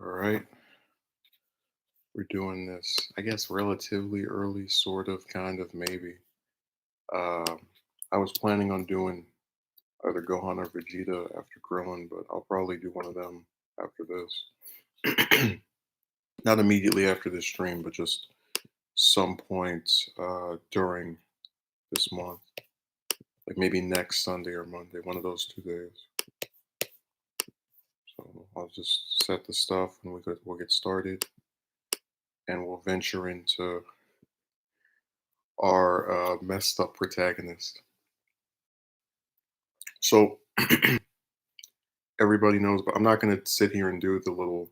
All right, we're doing this, I guess, relatively early, sort of, kind of, maybe. Um, I was planning on doing either Gohan or Vegeta after Krillin, but I'll probably do one of them after this. Not immediately after this stream, but just some point during this month, like maybe next Sunday or Monday, one of those 2 days. So I'll just set the stuff and we'll get started and we'll venture into our messed up protagonist. So everybody knows, but I'm not going to sit here and do the little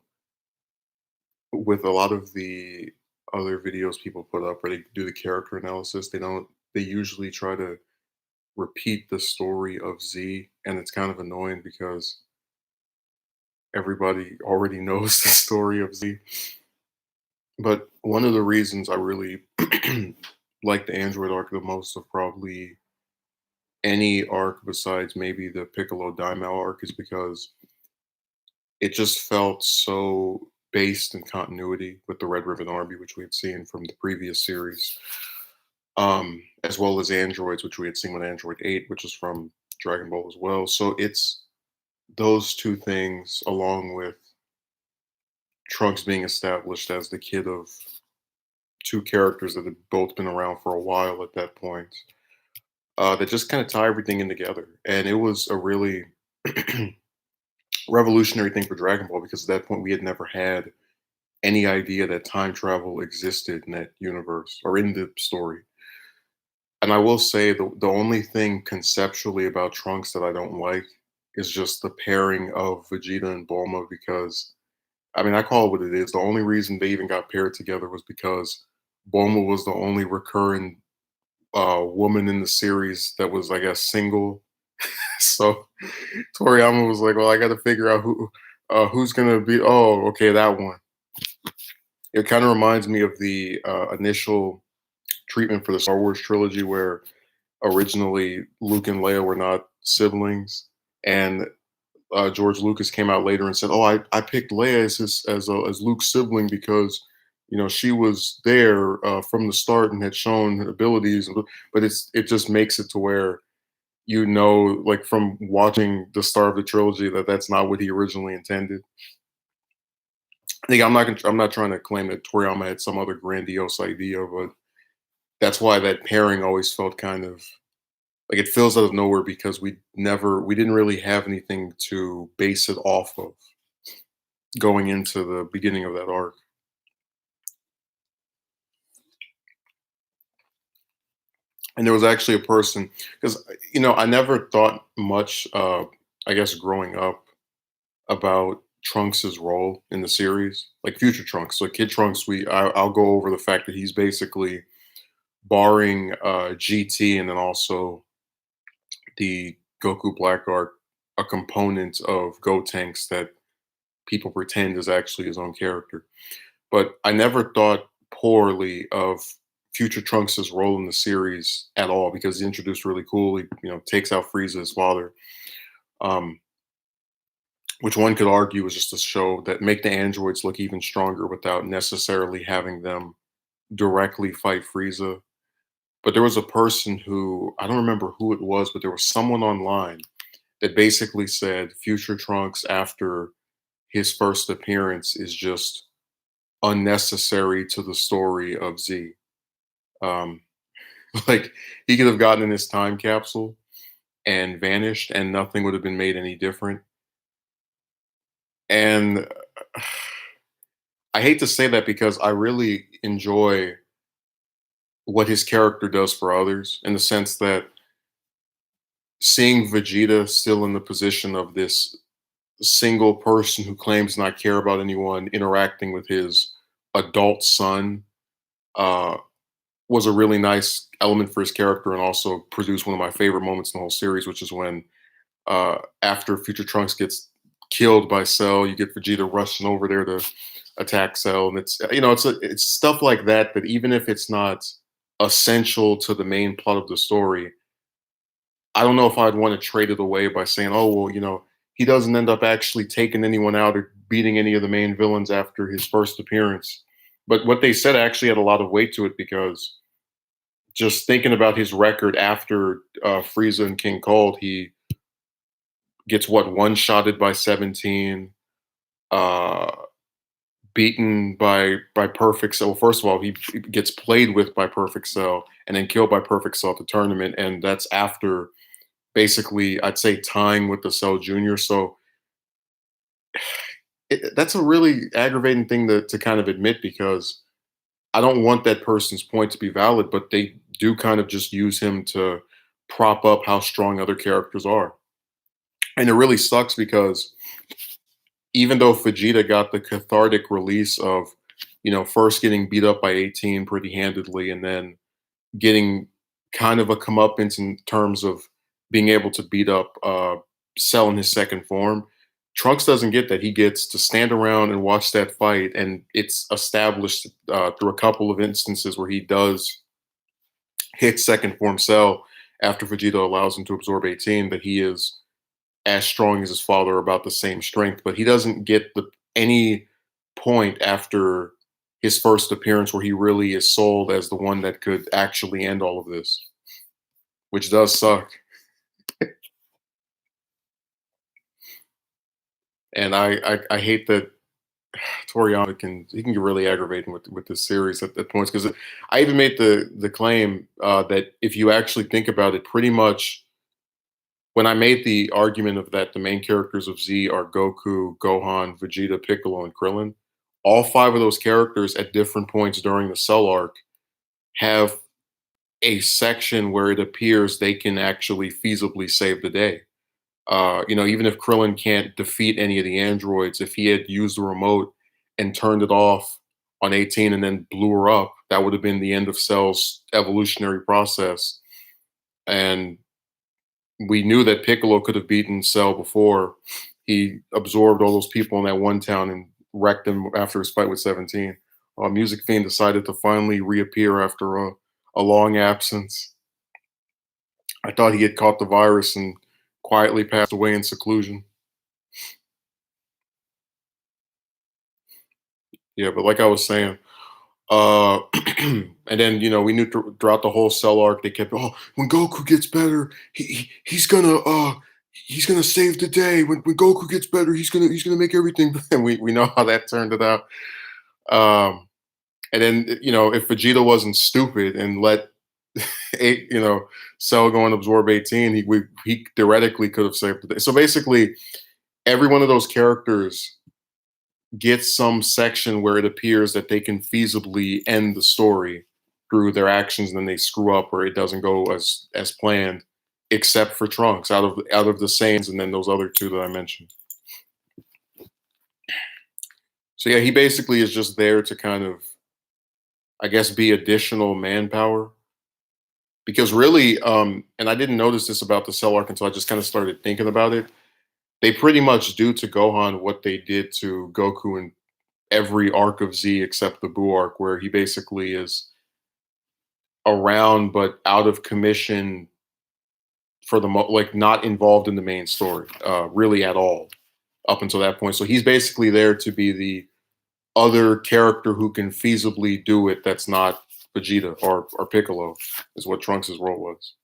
with a lot of the other videos people put up where they do the character analysis. They usually try to repeat the story of Z, and it's kind of annoying because everybody already knows the story of Z. But one of the reasons I really like the Android arc the most of probably any arc besides maybe the Piccolo Daimao arc is because it just felt so based in continuity with the Red Ribbon Army, which we had seen from the previous series, as well as androids, which we had seen with Android 8, which is from Dragon Ball as well. So it's those two things, along with Trunks being established as the kid of two characters that had both been around for a while at that point, that just kind of tie everything in together. And it was a really revolutionary thing for Dragon Ball because at that point we had never had any idea that time travel existed in that universe or in the story. And I will say the only thing conceptually about Trunks that I don't like is just the pairing of Vegeta and Bulma because I mean I call it what it is. The only reason they even got paired together was because Bulma was the only recurring woman in the series that was, I guess, single. So Toriyama was like, "Well, I got to figure out who's gonna be." Oh, okay, that one. It kind of reminds me of the initial treatment for the Star Wars trilogy, where originally Luke and Leia were not siblings, and George Lucas came out later and said, "Oh, I picked Leia as Luke's sibling because she was there from the start and had shown abilities." But it just makes it to where like from watching the start of the trilogy, that that's not what he originally intended. I think I'm not trying to claim that Toriyama had some other grandiose idea, but that's why that pairing always felt kind of like it feels out of nowhere because we didn't really have anything to base it off of going into the beginning of that arc. And there was actually a person because I never thought much, I guess, growing up about Trunks's role in the series, like future Trunks. So Kid Trunks, I'll go over the fact that he's basically barring GT and then also the Goku Black Arc, a component of Gotenks that people pretend is actually his own character. But I never thought poorly of Future Trunks' role in the series at all because he's introduced really cool. He, takes out Frieza's father, um, which one could argue is just a show that make the androids look even stronger without necessarily having them directly fight Frieza. But there was a person who I don't remember who it was, but there was someone online that basically said Future Trunks after his first appearance is just unnecessary to the story of Z. Um, like he could have gotten in his time capsule and vanished, and nothing would have been made any different. And I hate to say that because I really enjoy what his character does for others in the sense that seeing Vegeta still in the position of this single person who claims not care about anyone interacting with his adult son uh, was a really nice element for his character and also produced one of my favorite moments in the whole series, which is when after Future Trunks gets killed by Cell, you get Vegeta rushing over there to attack Cell, and it's stuff like that that even if it's not essential to the main plot of the story, I don't know if I'd want to trade it away by saying, oh well, he doesn't end up actually taking anyone out or beating any of the main villains after his first appearance. But what they said actually had a lot of weight to it because just thinking about his record after Frieza and King Cold, he gets what one shotted by 17, uh, beaten by Perfect Cell. Well, first of all, he gets played with by Perfect Cell and then killed by Perfect Cell at the tournament, and that's after basically I'd say tying with the Cell Junior. So that's a really aggravating thing to kind of admit because I don't want that person's point to be valid, but they do kind of just use him to prop up how strong other characters are. And it really sucks because even though Vegeta got the cathartic release of, first getting beat up by 18 pretty handedly and then getting kind of a comeuppance in terms of being able to beat up Cell in his second form, Trunks doesn't get that. He gets to stand around and watch that fight, and it's established through a couple of instances where he does hit second form Cell after Vegeta allows him to absorb 18 that he is as strong as his father, about the same strength, but he doesn't get any point after his first appearance where he really is sold as the one that could actually end all of this, which does suck. And I hate that Toriyama can get really aggravating with this series at points because I even made the claim that if you actually think about it, pretty much when I made the argument of that the main characters of Z are Goku, Gohan, Vegeta, Piccolo, and Krillin, all five of those characters at different points during the Cell arc have a section where it appears they can actually feasibly save the day. Even if Krillin can't defeat any of the androids, if he had used the remote and turned it off on 18 and then blew her up, that would have been the end of Cell's evolutionary process. And we knew that Piccolo could have beaten Cell before he absorbed all those people in that one town and wrecked them after his fight with 17. Music Fiend decided to finally reappear after a long absence. I thought he had caught the virus and quietly passed away in seclusion. Yeah, but like I was saying, uh, and then we knew throughout the whole Cell arc they kept, oh, when Goku gets better, he's gonna save the day. When Goku gets better, he's gonna make everything. And we know how that turned it out. And then if Vegeta wasn't stupid and let Cell go and absorb 18, he theoretically could have saved the day. So basically, every one of those characters gets some section where it appears that they can feasibly end the story through their actions, and then they screw up or it doesn't go as planned, except for Trunks out of the Saiyans and then those other two that I mentioned. So yeah, he basically is just there to kind of, I guess, be additional manpower. Because really, and I didn't notice this about the Cell arc until I just kind of started thinking about it. They pretty much do to Gohan what they did to Goku in every arc of Z except the Buu arc, where he basically is around but out of commission for like not involved in the main story, really at all up until that point. So he's basically there to be the other character who can feasibly do it. That's not Vegeta or Piccolo, is what Trunks' role was.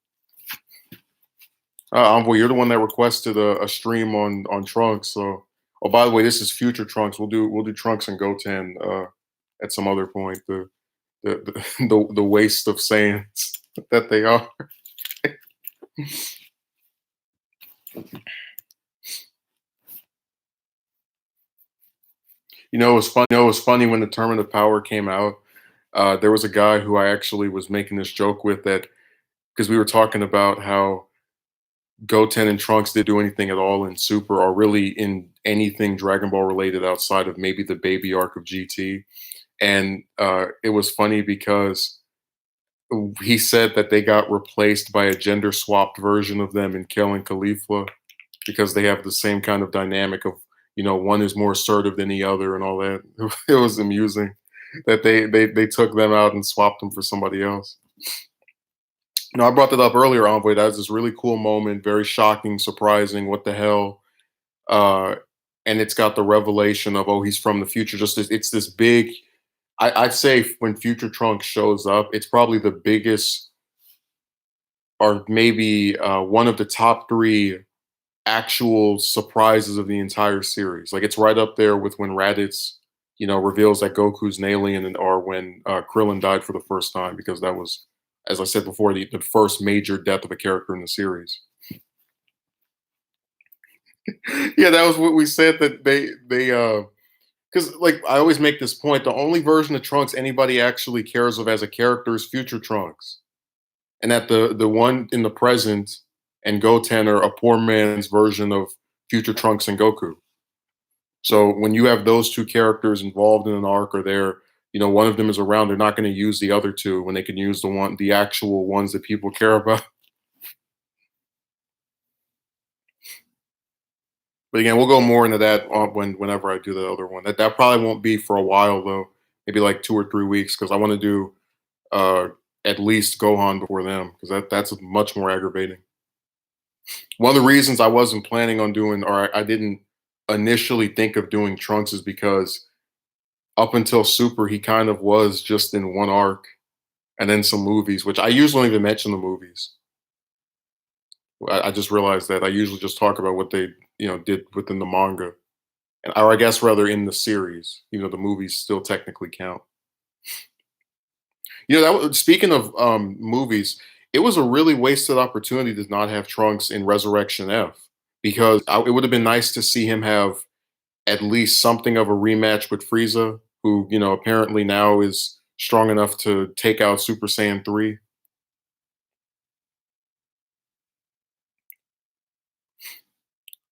Envoy, you're the one that requested a stream on Trunks. So, oh, by the way, this is future Trunks. We'll do Trunks and Goten at some other point. The waste of Saiyans that they are. It was funny when the Tournament of Power came out. There was a guy who I actually was making this joke with that because we were talking about how Goten and Trunks didn't do anything at all in Super or really in anything Dragon Ball related outside of maybe the baby arc of GT. And it was funny because he said that they got replaced by a gender swapped version of them in Kel and Caulifla because they have the same kind of dynamic of, one is more assertive than the other and all that. It was amusing that they took them out and swapped them for somebody else. I brought that up earlier, Envoy. That was this really cool moment, very shocking, surprising. What the hell? uh, and it's got the revelation of, oh, he's from the future. Just it's this big. I'd say when Future Trunks shows up, it's probably the biggest, or maybe one of the top three actual surprises of the entire series. Like it's right up there with when Raditz, reveals that Goku's an alien, or when Krillin died for the first time, because that was, as I said before, the first major death of a character in the series. Yeah, that was what we said, that they because like I always make this point, the only version of Trunks anybody actually cares of as a character is Future Trunks, and that the one in the present and Goten are a poor man's version of Future Trunks and Goku. So when you have those two characters involved in an arc, or they're, one of them is around, they're not going to use the other two when they can use the actual ones that people care about. But again, we'll go more into that whenever I do the other one. That probably won't be for a while though, maybe like 2 or 3 weeks, because I want to do uh, at least Gohan before them, because that's much more aggravating. One of the reasons I wasn't planning on doing, or I didn't initially think of doing Trunks, is because up until Super, he kind of was just in one arc and then some movies, which I usually don't even mention the movies. I just realized that I usually just talk about what they, did within the manga, or I guess rather in the series. The movies still technically count. Speaking of movies, it was a really wasted opportunity to not have Trunks in Resurrection F, because it would have been nice to see him have at least something of a rematch with Frieza, who apparently now is strong enough to take out Super Saiyan 3.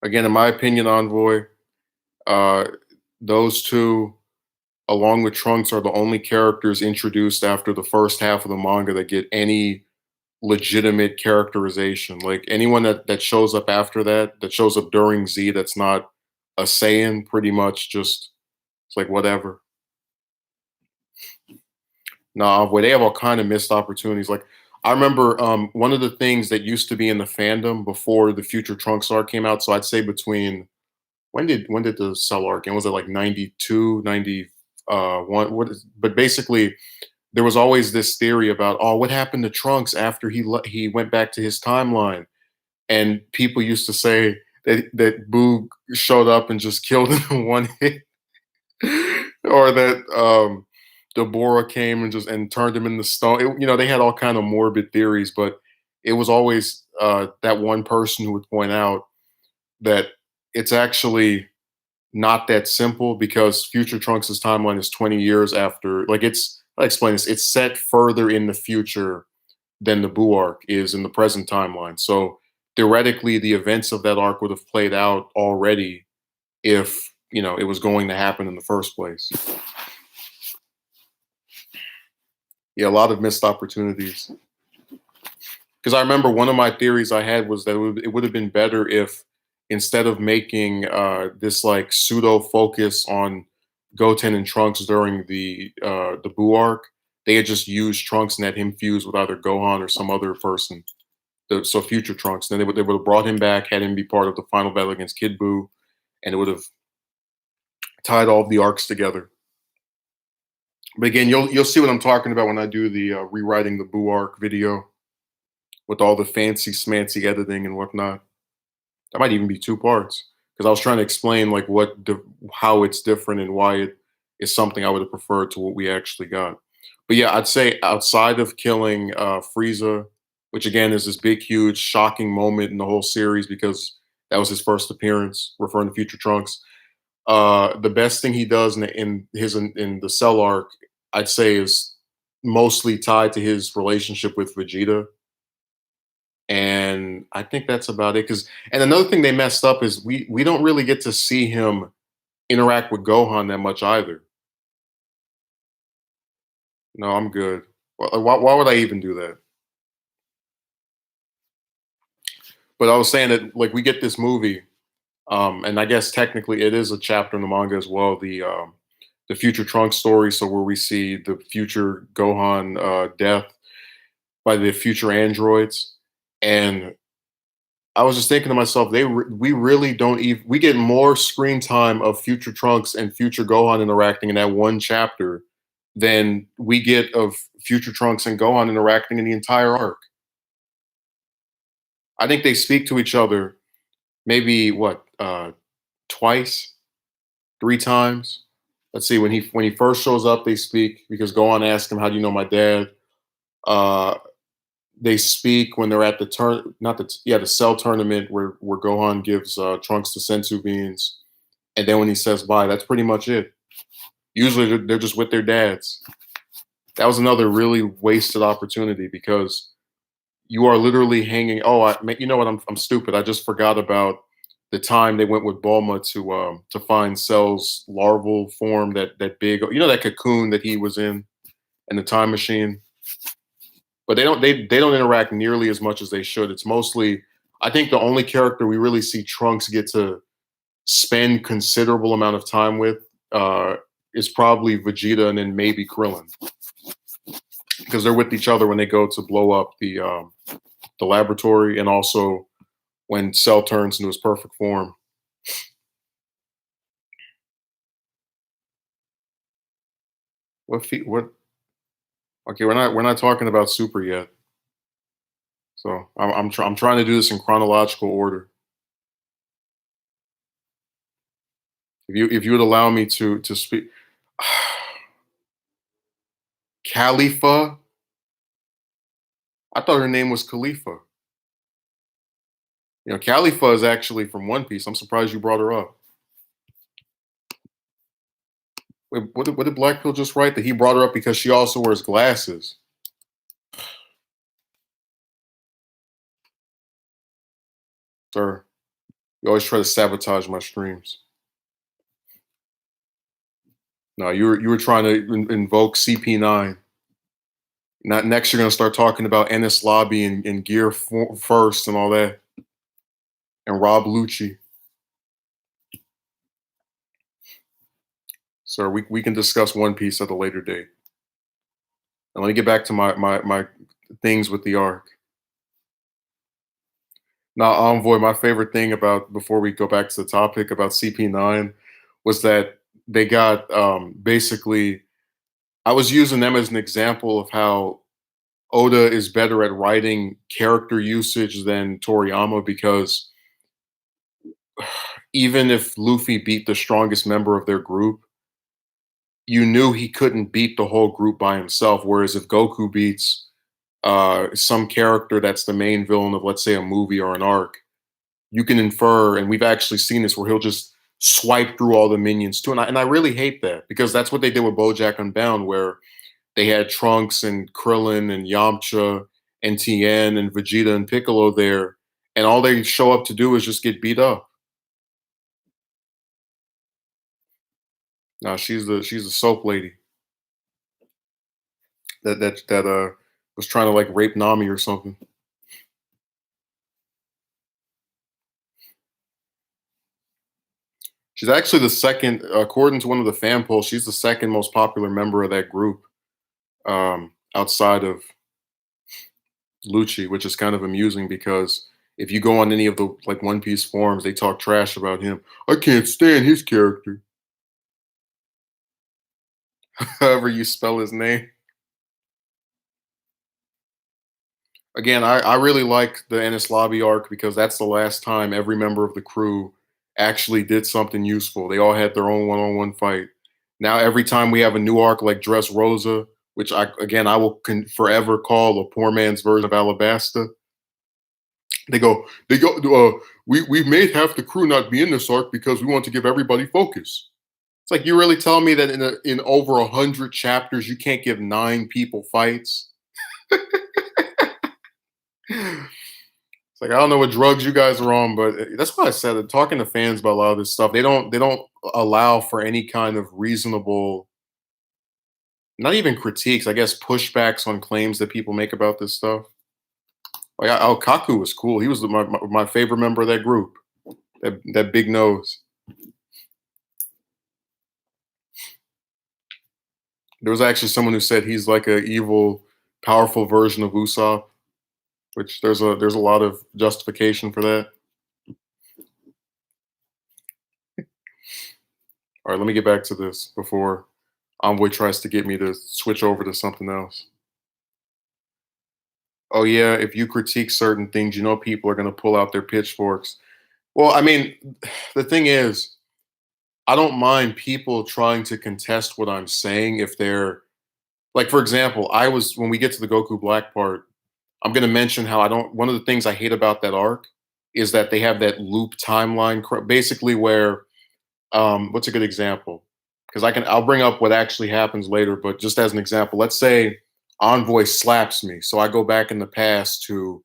Again, in my opinion, Envoy, uh, those two, along with Trunks, are the only characters introduced after the first half of the manga that get any legitimate characterization. Like anyone that shows up after that shows up during Z, that's not a Saiyan, pretty much just, it's like whatever. Nah, where they have all kind of missed opportunities. Like I remember one of the things that used to be in the fandom before the Future Trunks arc came out. So I'd say between, when did the Cell arc end? Was it like 92, 91? But basically there was always this theory about, oh, what happened to Trunks after he went back to his timeline, and people used to say that Boog showed up and just killed him in one hit, or that Deborah came and just turned him into stone. They had all kind of morbid theories, but it was always that one person who would point out that it's actually not that simple, because Future Trunks' timeline is 20 years after. Like I explain this. It's set further in the future than the Buu arc is in the present timeline. So theoretically, the events of that arc would have played out already if it was going to happen in the first place. Yeah, a lot of missed opportunities. Because I remember one of my theories I had was that it would have been better if, instead of making this like pseudo focus on Goten and Trunks during the Buu arc, they had just used Trunks and had him fuse with either Gohan or some other person. So Future Trunks. Then they would have brought him back, had him be part of the final battle against Kid Buu, and it would have tied all of the arcs together. But again, you'll see what I'm talking about when I do the rewriting the Buu arc video with all the fancy smancy editing and whatnot. That might even be two parts, because I was trying to explain like how it's different and why it is something I would have preferred to what we actually got. But yeah, I'd say outside of killing Frieza, which again is this big, huge, shocking moment in the whole series, because that was his first appearance, referring to Future Trunks. The best thing he does in the Cell arc, I'd say, is mostly tied to his relationship with Vegeta, and I think that's about it. And another thing they messed up is we don't really get to see him interact with Gohan that much either. No, I'm good. Why would I even do that? But I was saying that like we get this movie, and I guess technically it is a chapter in the manga as well. The Future Trunks story, so where we see the future Gohan death by the future androids, and I was just thinking to myself, we really don't even we get more screen time of future Trunks and future Gohan interacting in that one chapter than we get of future Trunks and Gohan interacting in the entire arc. I think they speak to each other maybe what twice, three times. Let's see, when he first shows up, they speak because Gohan asks him, "How do you know my dad?" Uh, they speak when they're at the turn, not the yeah, the Cell tournament where Gohan gives Trunks the Sensu beans, and then when he says bye, that's pretty much it. Usually they're just with their dads. That was another really wasted opportunity because you are literally hanging. Oh, you know what? I'm stupid. I just forgot about the time they went with Bulma to find Cell's larval form, that big, you know, that cocoon that he was in the time machine. But they don't interact nearly as much as they should. It's mostly, I think the only character we really see Trunks get to spend considerable amount of time with uh, is probably Vegeta and then maybe Krillin because they're with each other when they go to blow up the laboratory, and also when Cell turns into his perfect form. What? Okay, we're not talking about Super yet. So I'm trying to do this in chronological order. If you would allow me to speak, Khalifa. I thought her name was Khalifa. You know, Khalifa is actually from One Piece. I'm surprised you brought her up. Wait, what did Blackpill just write? That he brought her up because she also wears glasses. Sir, you always try to sabotage my streams. No, you were trying to invoke CP9. Not next, you're gonna start talking about Ennis Lobby and First and all that, and Rob Lucci. Sir, we can discuss One Piece at a later date. And let me get back to my things with the arc. Now, Envoy, my favorite thing about before we go back to the topic about CP9 was that they got basically. I was using them as an example of how Oda is better at writing character usage than Toriyama because even if Luffy beat the strongest member of their group, you knew he couldn't beat the whole group by himself. Whereas if Goku beats some character that's the main villain of, let's say, a movie or an arc, you can infer, and we've actually seen this, where he'll just swipe through all the minions too. And I really hate that because that's what they did with BoJack Unbound, where they had Trunks and Krillin and Yamcha and Tien and Vegeta and Piccolo there, and all they show up to do is just get beat up. Now she's the soap lady that was trying to like rape Nami or something. She's actually the second, according to one of the fan polls, she's the second most popular member of that group, outside of Lucci, which is kind of amusing because if you go on any of the like One Piece forums, they talk trash about him. I can't stand his character. However you spell his name. Again, I really like the Ennis Lobby arc because that's the last time every member of the crew actually did something useful. They all had their own one-on-one fight. Now every time we have a new arc like Dressrosa, which I will forever call a poor man's version of Alabasta. They go. We made half the crew not be in this arc because we want to give everybody focus. It's like you really tell me that in over 100 chapters you can't give 9 people fights. It's like I don't know what drugs you guys are on, but that's why I said that talking to fans about a lot of this stuff, they don't allow for any kind of reasonable, not even critiques, I guess pushbacks on claims that people make about this stuff. Like Kaku was cool. He was my favorite member of that group. That big nose. There was actually someone who said he's like a evil, powerful version of Usopp. which there's a lot of justification for that. All right, let me get back to this before Envoy tries to get me to switch over to something else. Oh yeah, if you critique certain things, you know people are going to pull out their pitchforks. Well, I mean, the thing is, I don't mind people trying to contest what I'm saying if they're like, for example, I was when we get to the Goku Black part, I'm going to mention how I don't. One of the things I hate about that arc is that they have that loop timeline, basically where what's a good example? Because I'll bring up what actually happens later, but just as an example, let's say Envoy slaps me, so I go back in the past to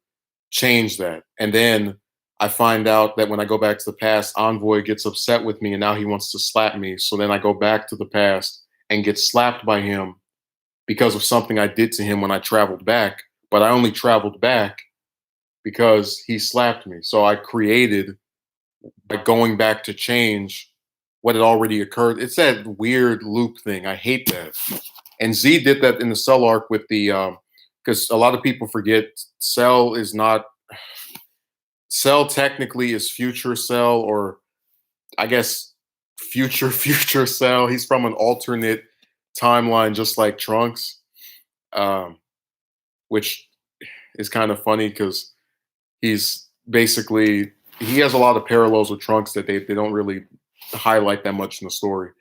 change that, and then I find out that when I go back to the past, Envoy gets upset with me, and now he wants to slap me. So then I go back to the past and get slapped by him because of something I did to him when I traveled back. But I only traveled back because he slapped me. So I created by going back to change what had already occurred. It's that weird loop thing. I hate that. And Z did that in the Cell arc with the because a lot of people forget Cell is not Cell technically is future Cell, or I guess future Cell. He's from an alternate timeline, just like Trunks, um, which is kind of funny because he's basically he has a lot of parallels with Trunks that they don't really highlight that much in the story.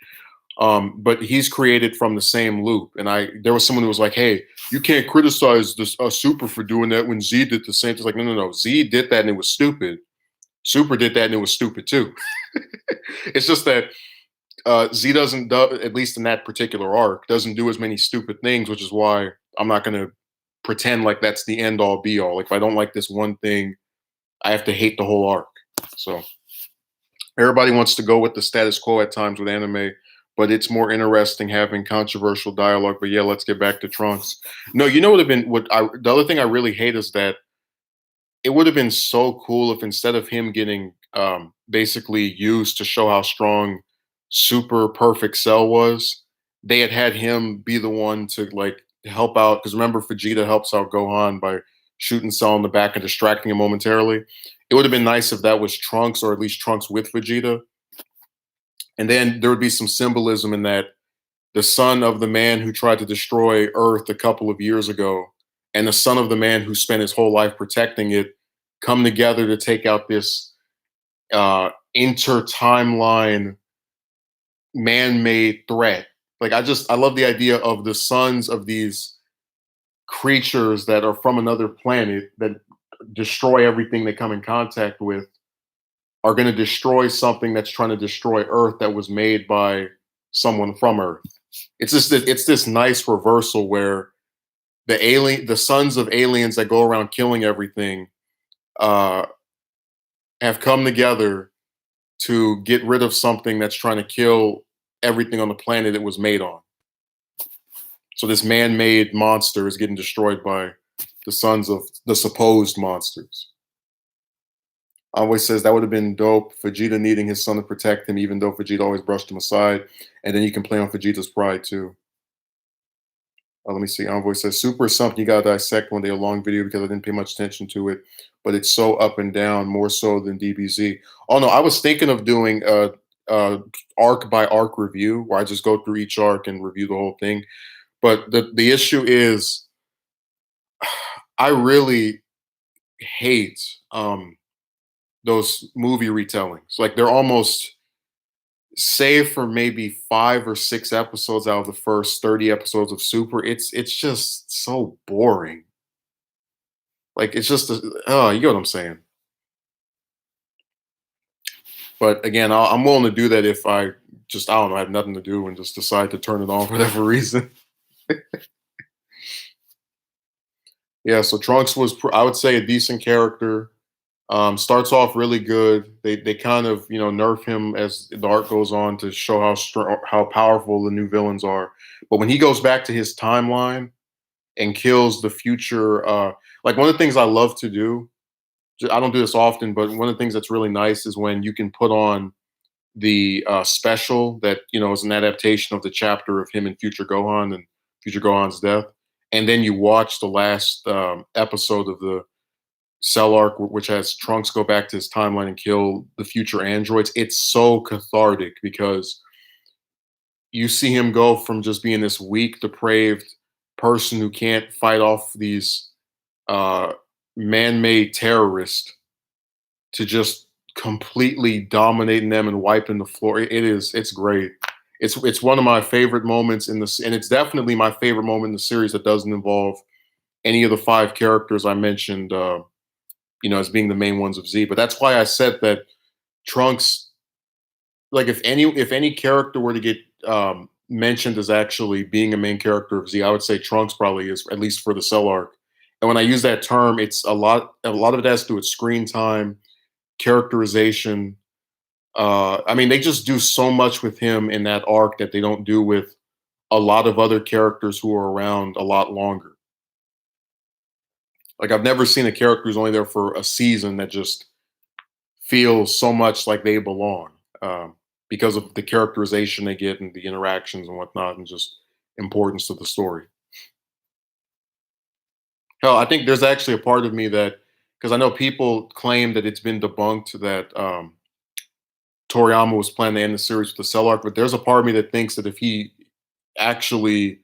But he's created from the same loop. And there was someone who was like, "Hey, you can't criticize this Super for doing that when Z did the same." It's like, no. Z did that and it was stupid. Super did that and it was stupid too. It's just that Z doesn't, at least in that particular arc, doesn't do as many stupid things, which is why I'm not going to pretend like that's the end all be all. Like if I don't like this one thing, I have to hate the whole arc. So everybody wants to go with the status quo at times with anime, but it's more interesting having controversial dialogue. But yeah, let's get back to Trunks. No, you know what have been the other thing I really hate is that it would have been so cool if instead of him getting basically used to show how strong Super Perfect Cell was, they had him be the one to like help out. Because remember, Vegeta helps out Gohan by shooting Cell in the back and distracting him momentarily. It would have been nice if that was Trunks, or at least Trunks with Vegeta. And then there would be some symbolism in that the son of the man who tried to destroy Earth a couple of years ago and the son of the man who spent his whole life protecting it come together to take out this inter-timeline man-made threat. Like I love the idea of the sons of these creatures that are from another planet that destroy everything they come in contact with are going to destroy something that's trying to destroy Earth that was made by someone from Earth. It's this nice reversal where the sons of aliens that go around killing everything uh, have come together to get rid of something that's trying to kill everything on the planet it was made on. So this man-made monster is getting destroyed by the sons of the supposed monsters. Always says that would have been dope. Vegeta needing his son to protect him, even though Vegeta always brushed him aside. And then you can play on Vegeta's pride too. Let me see. Envoy says Super is something you gotta dissect one day, a long video, because I didn't pay much attention to it, but it's so up and down, more so than DBZ. Oh no, I was thinking of doing a arc by arc review where I just go through each arc and review the whole thing. But the issue is, I really hate those movie retellings. Like they're almost, save for maybe 5 or 6 episodes out of the first 30 episodes of Super, it's just so boring. Like it's just oh, you get what I'm saying. But again, I'm willing to do that if I don't know, I have nothing to do and just decide to turn it on for whatever reason. Yeah, so Trunks was I would say a decent character. Starts off really good. They kind of nerf him as the arc goes on to show how powerful the new villains are. But when he goes back to his timeline and kills the future, like one of the things I love to do, I don't do this often, but one of the things that's really nice is when you can put on the special that is an adaptation of the chapter of him and Future Gohan and Future Gohan's death, and then you watch the last episode of the Cell arc, which has Trunks go back to his timeline and kill the future androids. It's so cathartic because you see him go from just being this weak, depraved person who can't fight off these uh, man-made terrorists to just completely dominating them and wiping the floor. It's great. It's one of my favorite moments in this, and it's definitely my favorite moment in the series that doesn't involve any of the five characters I mentioned. As being the main ones of Z. But that's why I said that Trunks, like if any character were to get mentioned as actually being a main character of Z, I would say Trunks probably is, at least for the Cell arc. And when I use that term, it's a lot of it has to do with screen time, characterization. I mean, they just do so much with him in that arc that they don't do with a lot of other characters who are around a lot longer. Like I've never seen a character who's only there for a season that just feels so much like they belong, because of the characterization they get and the interactions and whatnot, and just importance to the story. Hell, I think there's actually a part of me that, because I know people claim that it's been debunked that Toriyama was planning to end the series with the Cell arc, but there's a part of me that thinks that if he actually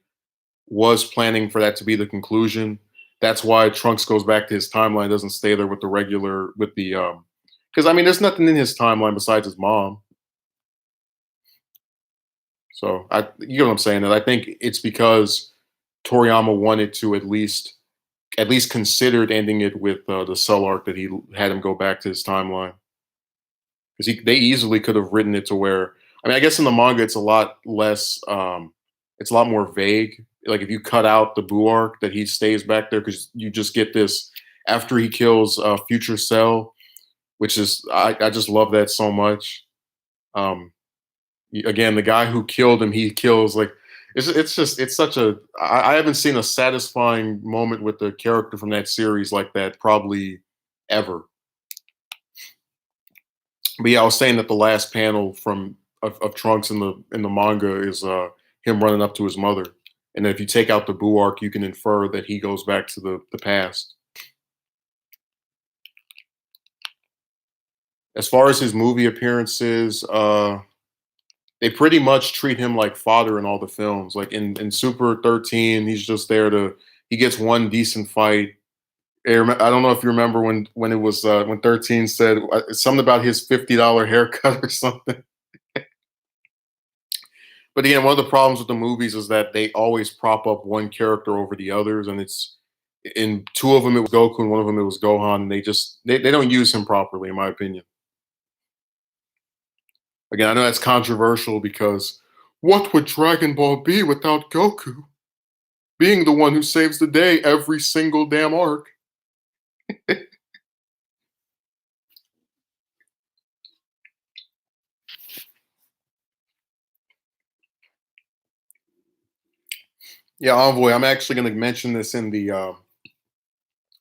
was planning for that to be the conclusion, that's why Trunks goes back to his timeline, doesn't stay there with the regular with the because I mean there's nothing in his timeline besides his mom. So you know what I'm saying? And I think it's because Toriyama wanted to at least considered ending it with the Cell arc, that he had him go back to his timeline, because they easily could have written it to where, I mean, I guess in the manga it's a lot less, it's a lot more vague. Like if you cut out the Boo arc, that he stays back there, because you just get this after he kills Future Cell, which is I just love that so much. Um, Again, the guy who killed him, he kills like it's just it's such a I haven't seen a satisfying moment with the character from that series like that probably ever. But yeah, I was saying that the last panel of Trunks in the manga is him running up to his mother, and if you take out the Boo arc, you can infer that he goes back to the past. As far as his movie appearances, they pretty much treat him like fodder in all the films. Like in Super 13, he's just there to he gets one decent fight. I don't know if you remember when it was when 13 said something about his $50 haircut or something. But again, one of the problems with the movies is that they always prop up one character over the others, and it's in two of them it was Goku and one of them it was Gohan. And they don't use him properly, in my opinion. Again, I know that's controversial because what would Dragon Ball be without Goku being the one who saves the day every single damn arc? Yeah, Envoy. I'm actually going to mention this in the.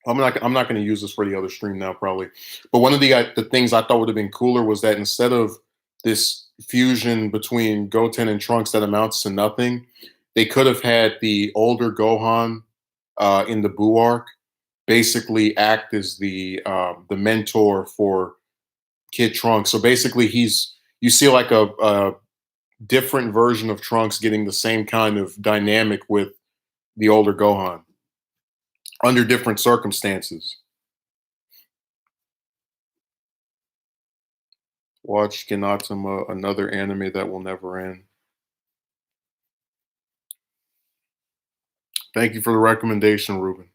I'm not going to use this for the other stream now, probably. But one of the things I thought would have been cooler was that instead of this fusion between Goten and Trunks that amounts to nothing, they could have had the older Gohan in the Buu arc basically act as the mentor for Kid Trunks. So basically, you see like a different version of Trunks getting the same kind of dynamic with the older Gohan under different circumstances. Watch Genatama, another anime that will never end. Thank you for the recommendation, Ruben.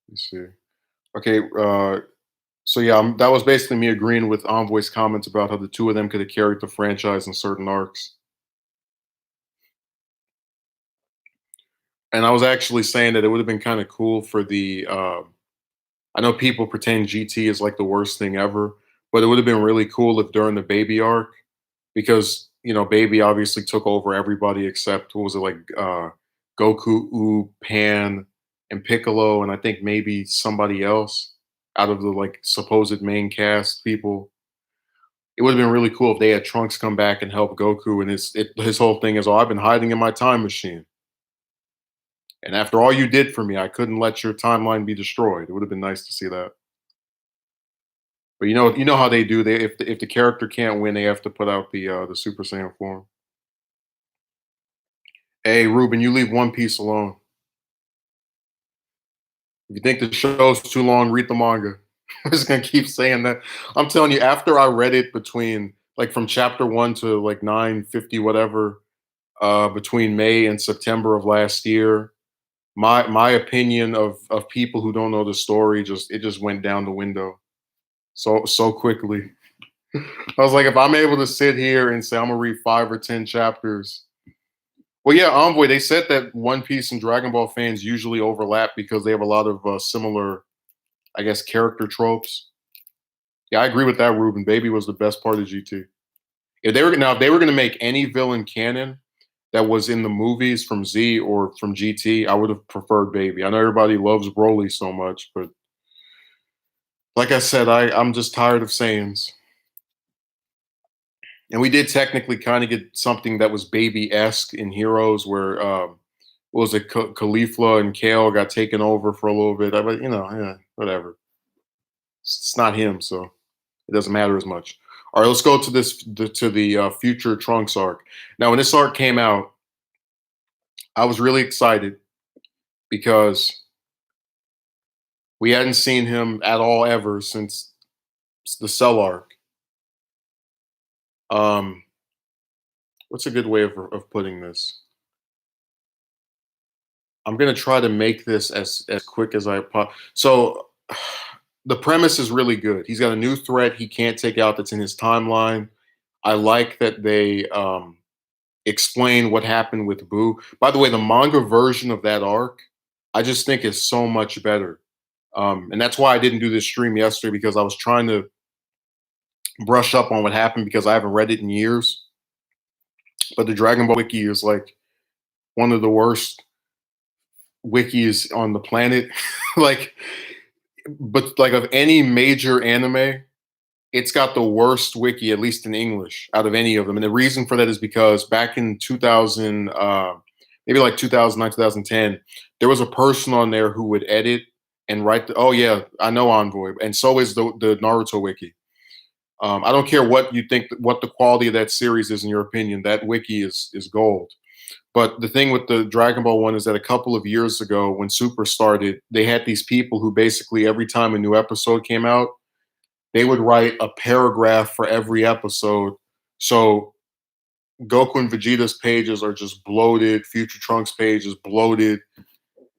Let's see. Okay, so yeah, that was basically me agreeing with Envoy's comments about how the two of them could have carried the franchise in certain arcs. And I was actually saying that it would have been kind of cool for the. I know people pretend GT is like the worst thing ever, but it would have been really cool if during the Baby arc, because Baby obviously took over everybody except what was it like Goku, Pan, and Piccolo, and I think maybe somebody else out of the like supposed main cast people. It would have been really cool if they had Trunks come back and help Goku, and his whole thing is, "Oh, I've been hiding in my time machine, and after all you did for me, I couldn't let your timeline be destroyed." It would have been nice to see that. But you know how they do. They if the character can't win, they have to put out the Super Saiyan form. Hey, Ruben, you leave One Piece alone. If you think the show's too long, read the manga. I'm just gonna keep saying that. I'm telling you, after I read it between like from chapter one to like 950 whatever, between May and September of last year, my opinion of people who don't know the story just went down the window so quickly. I was like, if I'm able to sit here and say I'm gonna read 5 or 10 chapters. Well, yeah, Envoy. They said that One Piece and Dragon Ball fans usually overlap because they have a lot of similar, I guess, character tropes. Yeah, I agree with that, Ruben. Baby was the best part of GT. If they were going to make any villain canon that was in the movies from Z or from GT, I would have preferred Baby. I know everybody loves Broly so much, but like I said, I'm just tired of Saiyans. And we did technically kind of get something that was Baby esque in Heroes, where what was it, Caulifla and Kale got taken over for a little bit. But yeah, whatever. It's not him, so it doesn't matter as much. All right, let's go to the future Trunks arc. Now, when this arc came out, I was really excited because we hadn't seen him at all ever since the Cell arc. Um, what's a good way of putting this? I'm gonna try to make this as quick as I so the premise is really good. He's got a new threat he can't take out that's in his timeline. I like that they explain what happened with Boo. By the way, the manga version of that arc, I just think is so much better. And that's why I didn't do this stream yesterday, because I was trying to brush up on what happened because I haven't read it in years. But the Dragon Ball wiki is like one of the worst wikis on the planet. like, but like of any major anime, it's got the worst wiki, at least in English, out of any of them. And the reason for that is because back in 2000, maybe like 2009, 2010, there was a person on there who would edit and write. Oh yeah, I know Envoy, and so is the Naruto wiki. I don't care what you think, what the quality of that series is in your opinion. That wiki is gold. But the thing with the Dragon Ball one is that a couple of years ago, when Super started, they had these people who basically every time a new episode came out, they would write a paragraph for every episode. So Goku and Vegeta's pages are just bloated. Future Trunks page is bloated.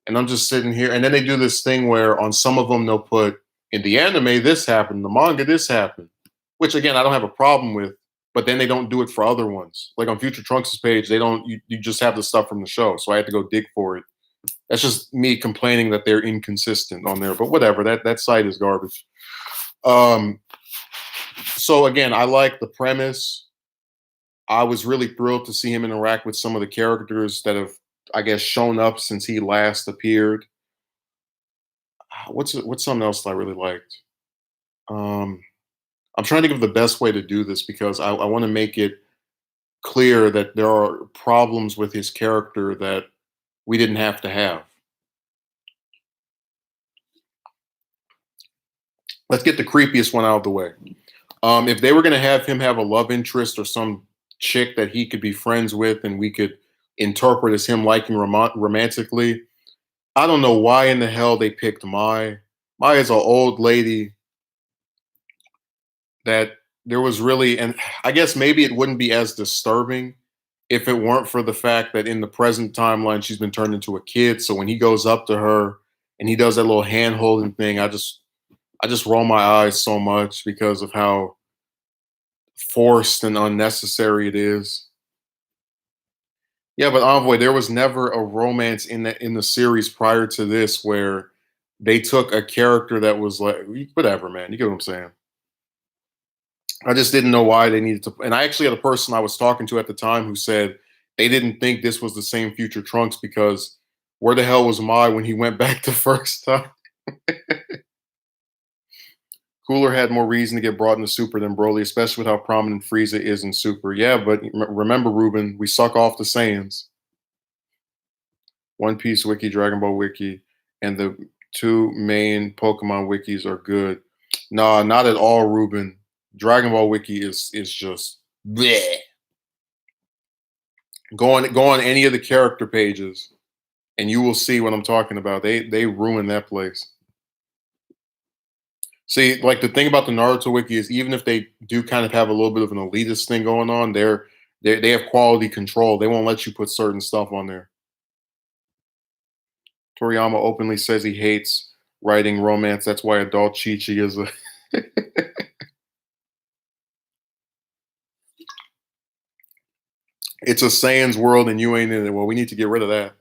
And I'm just sitting here. And then they do this thing where on some of them they'll put in the anime this happened, the manga this happened, which again I don't have a problem with. But then they don't do it for other ones. Like on Future Trunks' page, they don't. You just have the stuff from the show, so I had to go dig for it. That's just me complaining that they're inconsistent on there. But whatever. That site is garbage. Um, so again, I like the premise. I was really thrilled to see him interact with some of the characters that have, I guess, shown up since he last appeared. What's something else that I really liked? Um, I'm trying to give the best way to do this because I want to make it clear that there are problems with his character that we didn't have to have. Let's get the creepiest one out of the way. If they were going to have him have a love interest or some chick that he could be friends with and we could interpret as him liking romantically, I don't know why in the hell they picked Mai. Mai is an old lady that there was really, and I guess maybe it wouldn't be as disturbing if it weren't for the fact that in the present timeline she's been turned into a kid. So when he goes up to her and he does that little hand holding thing, I just roll my eyes so much because of how forced and unnecessary it is. Yeah, but Envoy, there was never a romance in the series prior to this where they took a character that was like whatever, man. You get what I'm saying? I just didn't know why they needed to. And I actually had a person I was talking to at the time who said they didn't think this was the same future Trunks because where the hell was Mai when he went back the first time? Cooler had more reason to get brought into Super than Broly, especially with how prominent Frieza is in Super. Yeah, but remember, Ruben, we suck off the Saiyans. One Piece Wiki, Dragon Ball Wiki, and the two main Pokemon wikis are good. Nah, not at all, Ruben. Dragon Ball Wiki is just bleh. Go on any of the character pages, and you will see what I'm talking about. They ruin that place. See, like the thing about the Naruto wiki is even if they do kind of have a little bit of an elitist thing going on, they have quality control. They won't let you put certain stuff on there. Toriyama openly says he hates writing romance. That's why adult Chi-Chi is a it's a Saiyans world and you ain't in it. Well, we need to get rid of that.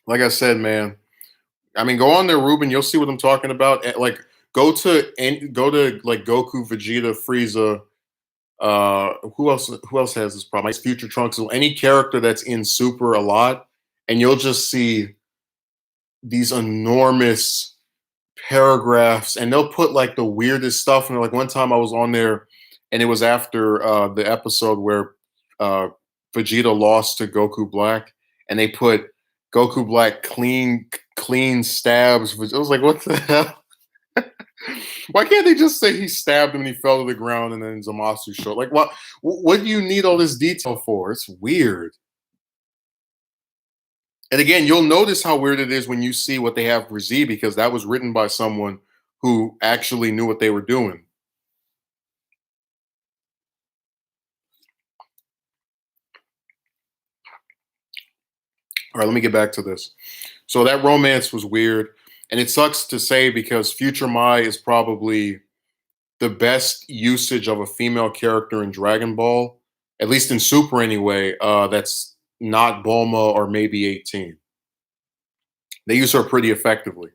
Like I said, man. I mean, go on there, Ruben. You'll see what I'm talking about. Like, go to like Goku, Vegeta, Frieza. Who else has this problem? Like Future Trunks. So any character that's in Super a lot, and you'll just see these enormous paragraphs, and they'll put like the weirdest stuff. And like one time I was on there, and it was after the episode where uh, Vegeta lost to Goku Black, and they put Goku Black clean stabs. I was like, what the hell? Why can't they just say he stabbed him and he fell to the ground and then Zamasu showed? Like, what do you need all this detail for? It's weird. And again, you'll notice how weird it is when you see what they have for Z because that was written by someone who actually knew what they were doing. All right, let me get back to this. So that romance was weird, and it sucks to say because Future Mai is probably the best usage of a female character in Dragon Ball, at least in Super anyway. That's not Bulma or maybe 18. They use her pretty effectively.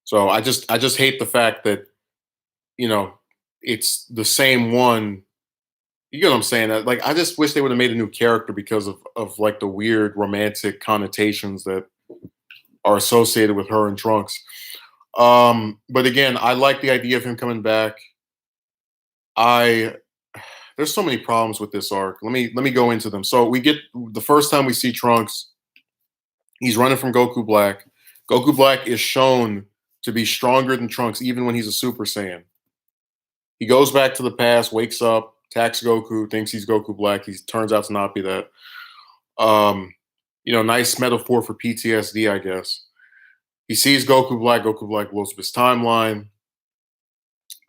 So I just hate the fact that you know it's the same one. You get what I'm saying? Like I just wish they would have made a new character because of like the weird romantic connotations that are associated with her and Trunks. But again, I like the idea of him coming back. I There's so many problems with this arc. Let me go into them. So we get the first time we see Trunks, he's running from Goku Black. Goku Black is shown to be stronger than Trunks even when he's a Super Saiyan. He goes back to the past, wakes up, attacks Goku, thinks he's Goku Black. He turns out to not be that. Um, nice metaphor for PTSD, I guess. He sees Goku Black. Goku Black blows up his timeline.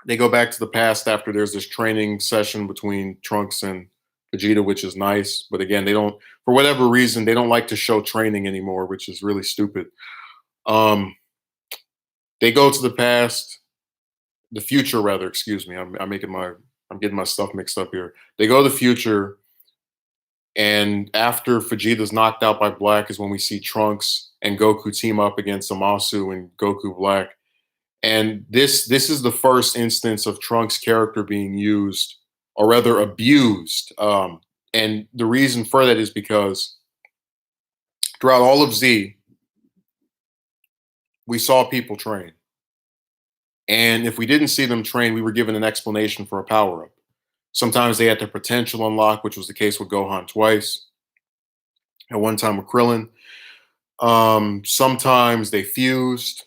They go back to the past after there's this training session between Trunks and Vegeta, which is nice. But again, they don't, for whatever reason, they don't like to show training anymore, which is really stupid. Um, they go to the past, the future rather. Excuse me, I'm getting my stuff mixed up here. They go to the future, and after Vegeta's knocked out by Black is when we see Trunks and Goku team up against Zamasu and Goku Black. And this is the first instance of Trunks' character being used, or rather abused. And the reason for that is because throughout all of Z, we saw people train. And if we didn't see them train, we were given an explanation for a power up. Sometimes they had their potential unlocked, which was the case with Gohan twice. At one time with Krillin. Sometimes they fused.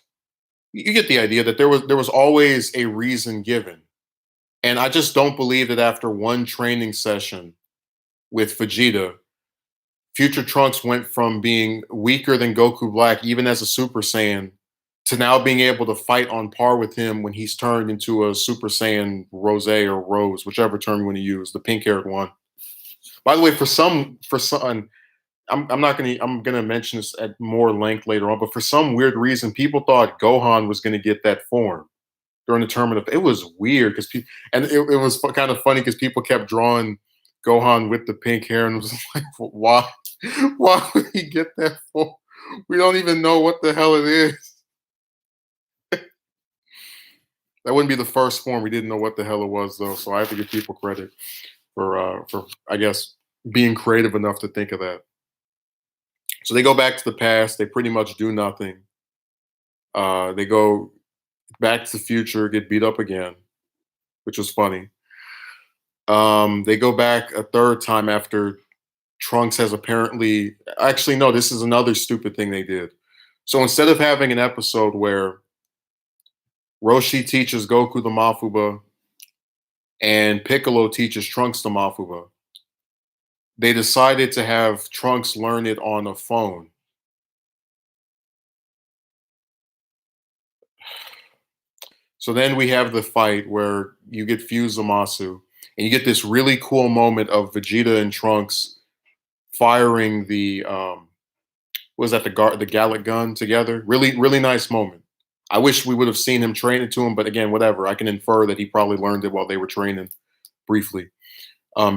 You get the idea that there was always a reason given. And I just don't believe that after one training session with Vegeta, Future Trunks went from being weaker than Goku Black, even as a Super Saiyan, to now being able to fight on par with him when he's turned into a Super Saiyan Rose or Rose, whichever term you want to use, the pink-haired one. By the way, for some, I'm gonna mention this at more length later on, but for some weird reason, people thought Gohan was gonna get that form during the tournament. It was weird because it was kind of funny because people kept drawing Gohan with the pink hair, and it was like, why? Why would he get that form? We don't even know what the hell it is. That wouldn't be the first form. We didn't know what the hell it was though, so I have to give people credit for I guess being creative enough to think of that. So they go back to the past. They pretty much do nothing. They go Back to the Future, get beat up again, which was funny. They go back a third time after Trunks has apparently actually no, this is another stupid thing they did. So instead of having an episode where Roshi teaches Goku the Mafuba and Piccolo teaches Trunks the Mafuba, they decided to have Trunks learn it on a phone. So then we have the fight where you get Fuse Zamasu, and you get this really cool moment of Vegeta and Trunks firing the was that the Gallic gun together. Really, really nice moment. I wish we would have seen him train it to him, but again, whatever. I can infer that he probably learned it while they were training briefly.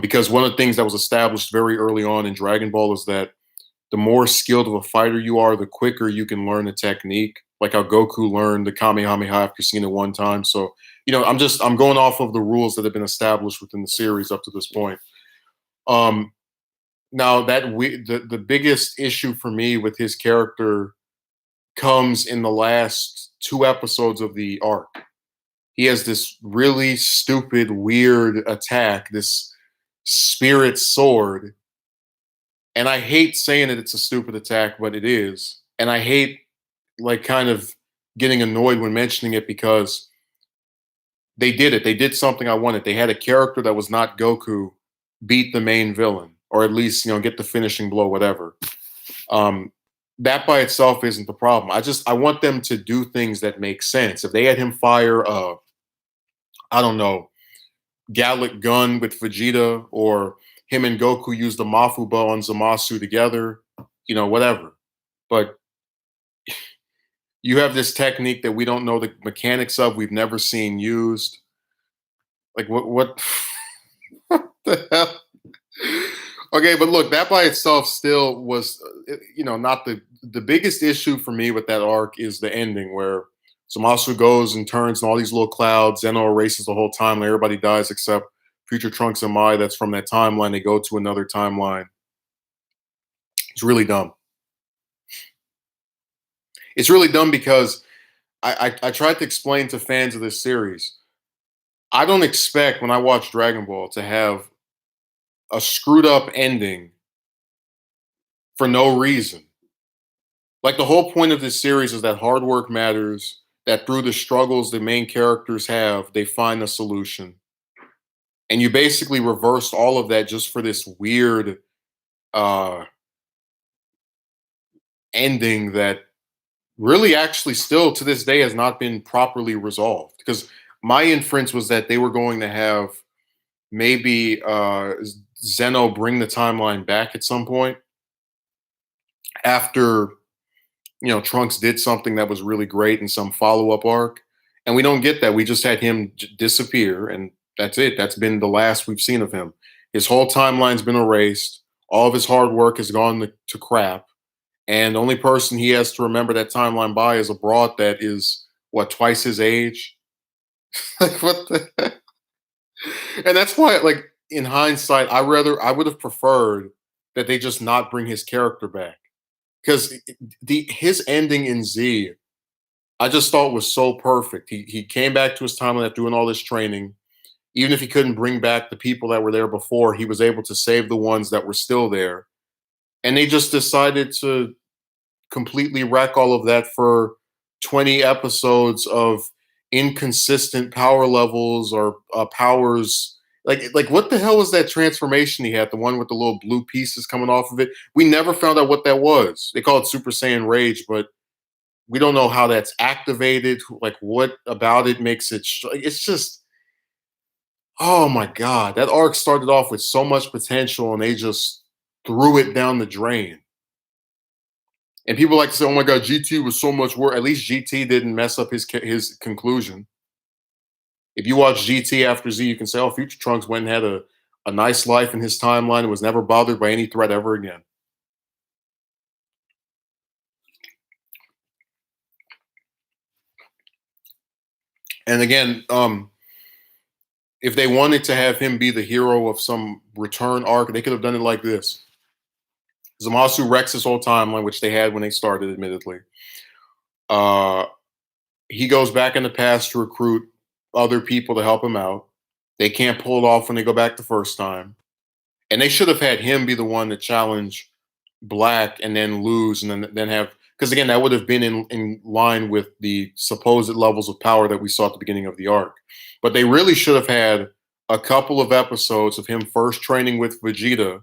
Because one of the things that was established very early on in Dragon Ball is that the more skilled of a fighter you are, the quicker you can learn a technique. Like how Goku learned the Kamehameha after seeing it one time. So, I'm going off of the rules that have been established within the series up to this point. Um, Now the biggest issue for me with his character comes in the last two episodes of the arc. He has this really stupid, weird attack, this spirit sword. And I hate saying that it's a stupid attack, but it is. And I hate like kind of getting annoyed when mentioning it because they did it. They did something I wanted. They had a character that was not Goku beat the main villain, or at least, get the finishing blow, whatever. Um, that by itself isn't the problem. I want them to do things that make sense. If they had him fire I don't know, Gallic gun with Vegeta, or him and Goku use the Mafuba on Zamasu together, whatever. But you have this technique that we don't know the mechanics of, we've never seen used. Like what the hell? Okay, but look, that by itself still was, not the biggest issue for me with that arc is the ending where Zamasu goes and turns and all these little clouds. Zeno erases the whole timeline. Everybody dies except Future Trunks and Mai. That's from that timeline. They go to another timeline. It's really dumb. It's really dumb because I tried to explain to fans of this series. I don't expect when I watch Dragon Ball to have a screwed up ending for no reason. Like the whole point of this series is that hard work matters, that through the struggles the main characters have, they find a solution. And you basically reversed all of that just for this weird uh ending that really actually still to this day has not been properly resolved. Because my inference was that they were going to have maybe Zeno bring the timeline back at some point after Trunks did something that was really great in some follow-up arc, and we don't get that. We just had him disappear, and that's it. That's been the last we've seen of him. His whole timeline's been erased. All of his hard work has gone to crap, and the only person he has to remember that timeline by is a broad that is what, twice his age. Like what the and that's why, like, in hindsight, I would have preferred that they just not bring his character back, because the his ending in Z, I just thought was so perfect. He came back to his timeline after doing all this training. Even if he couldn't bring back the people that were there before, he was able to save the ones that were still there. And they just decided to completely wreck all of that for 20 episodes of inconsistent power levels or powers. Like what the hell was that transformation he had? The one with the little blue pieces coming off of it. We never found out what that was. They call it Super Saiyan Rage, but we don't know how that's activated. Like what about it makes it? It's just, oh my god, that arc started off with so much potential, and they just threw it down the drain. And people like to say, "Oh my God, GT was so much worse." At least GT didn't mess up his conclusion. If you watch GT after Z, you can say, "Oh, Future Trunks went and had a nice life in his timeline and was never bothered by any threat ever again." And again, if they wanted to have him be the hero of some return arc, they could have done it like this: Zamasu wrecks his whole timeline, which they had when they started, admittedly. He goes back in the past to recruit other people to help him out. They can't pull it off when they go back the first time. And they should have had him be the one to challenge Black and then lose and then have, because again, that would have been in line with the supposed levels of power that we saw at the beginning of the arc. But they really should have had a couple of episodes of him first training with Vegeta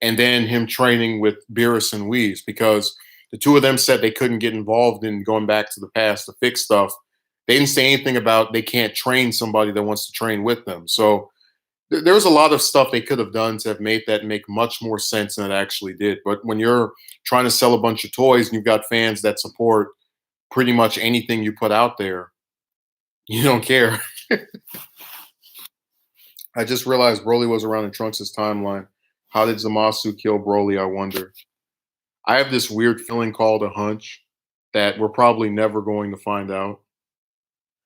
and then him training with Beerus and Whis, because the two of them said they couldn't get involved in going back to the past to fix stuff. They didn't say anything about they can't train somebody that wants to train with them. So there was a lot of stuff they could have done to have made that make much more sense than it actually did. But when you're trying to sell a bunch of toys and you've got fans that support pretty much anything you put out there, you don't care. I just realized Broly was around in Trunks' timeline. How did Zamasu kill Broly, I wonder? I have this weird feeling called a hunch that we're probably never going to find out.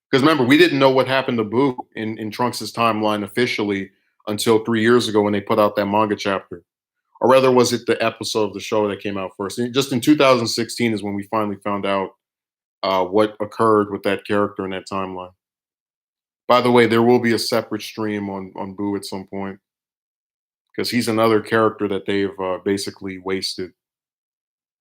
Because remember, we didn't know what happened to Boo in Trunks' timeline officially until 3 years ago when they put out that manga chapter. Or rather, was it the episode of the show that came out first? And just in 2016 is when we finally found out what occurred with that character in that timeline. By the way, there will be a separate stream on Boo at some point, because he's another character that they've basically wasted.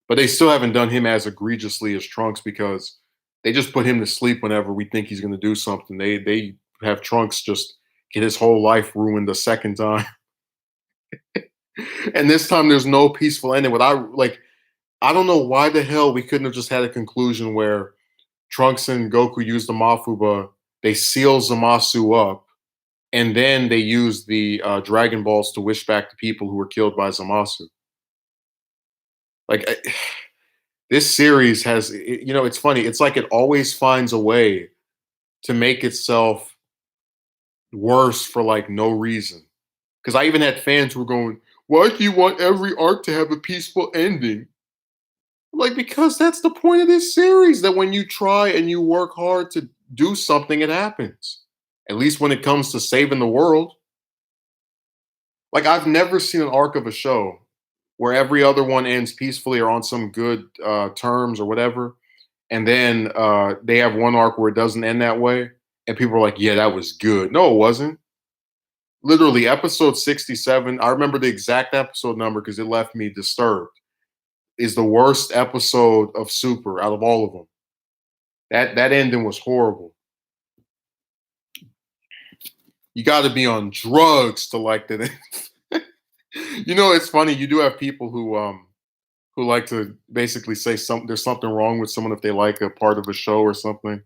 But they still haven't done him as egregiously as Trunks, because they just put him to sleep whenever we think he's going to do something. They have Trunks just get his whole life ruined a second time. And this time there's no peaceful ending. I don't know why the hell we couldn't have just had a conclusion where Trunks and Goku use the Mafuba, they seal Zamasu up, and then they use the Dragon Balls to wish back the people who were killed by Zamasu. This series has, it's funny. It's like it always finds a way to make itself worse for no reason. Because I even had fans who were going, why do you want every arc to have a peaceful ending? Because that's the point of this series, that when you try and you work hard to do something, it happens. At least when it comes to saving the world. I've never seen an arc of a show where every other one ends peacefully or on some good terms or whatever. And then they have one arc where it doesn't end that way. And people are like, yeah, that was good. No, it wasn't. Literally, episode 67, I remember the exact episode number because it left me disturbed, is the worst episode of Super out of all of them. That ending was horrible. You got to be on drugs to like that. It's funny. You do have people who like to basically say there's something wrong with someone if they like a part of a show or something.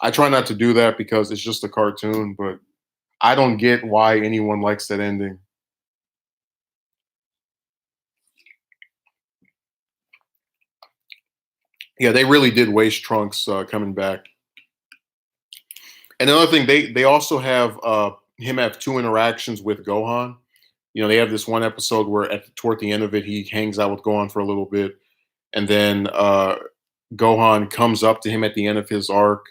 I try not to do that because it's just a cartoon, but I don't get why anyone likes that ending. Yeah, they really did waste Trunks coming back. And another thing, they also have him have two interactions with Gohan. They have this one episode where toward the end of it, he hangs out with Gohan for a little bit, and then Gohan comes up to him at the end of his arc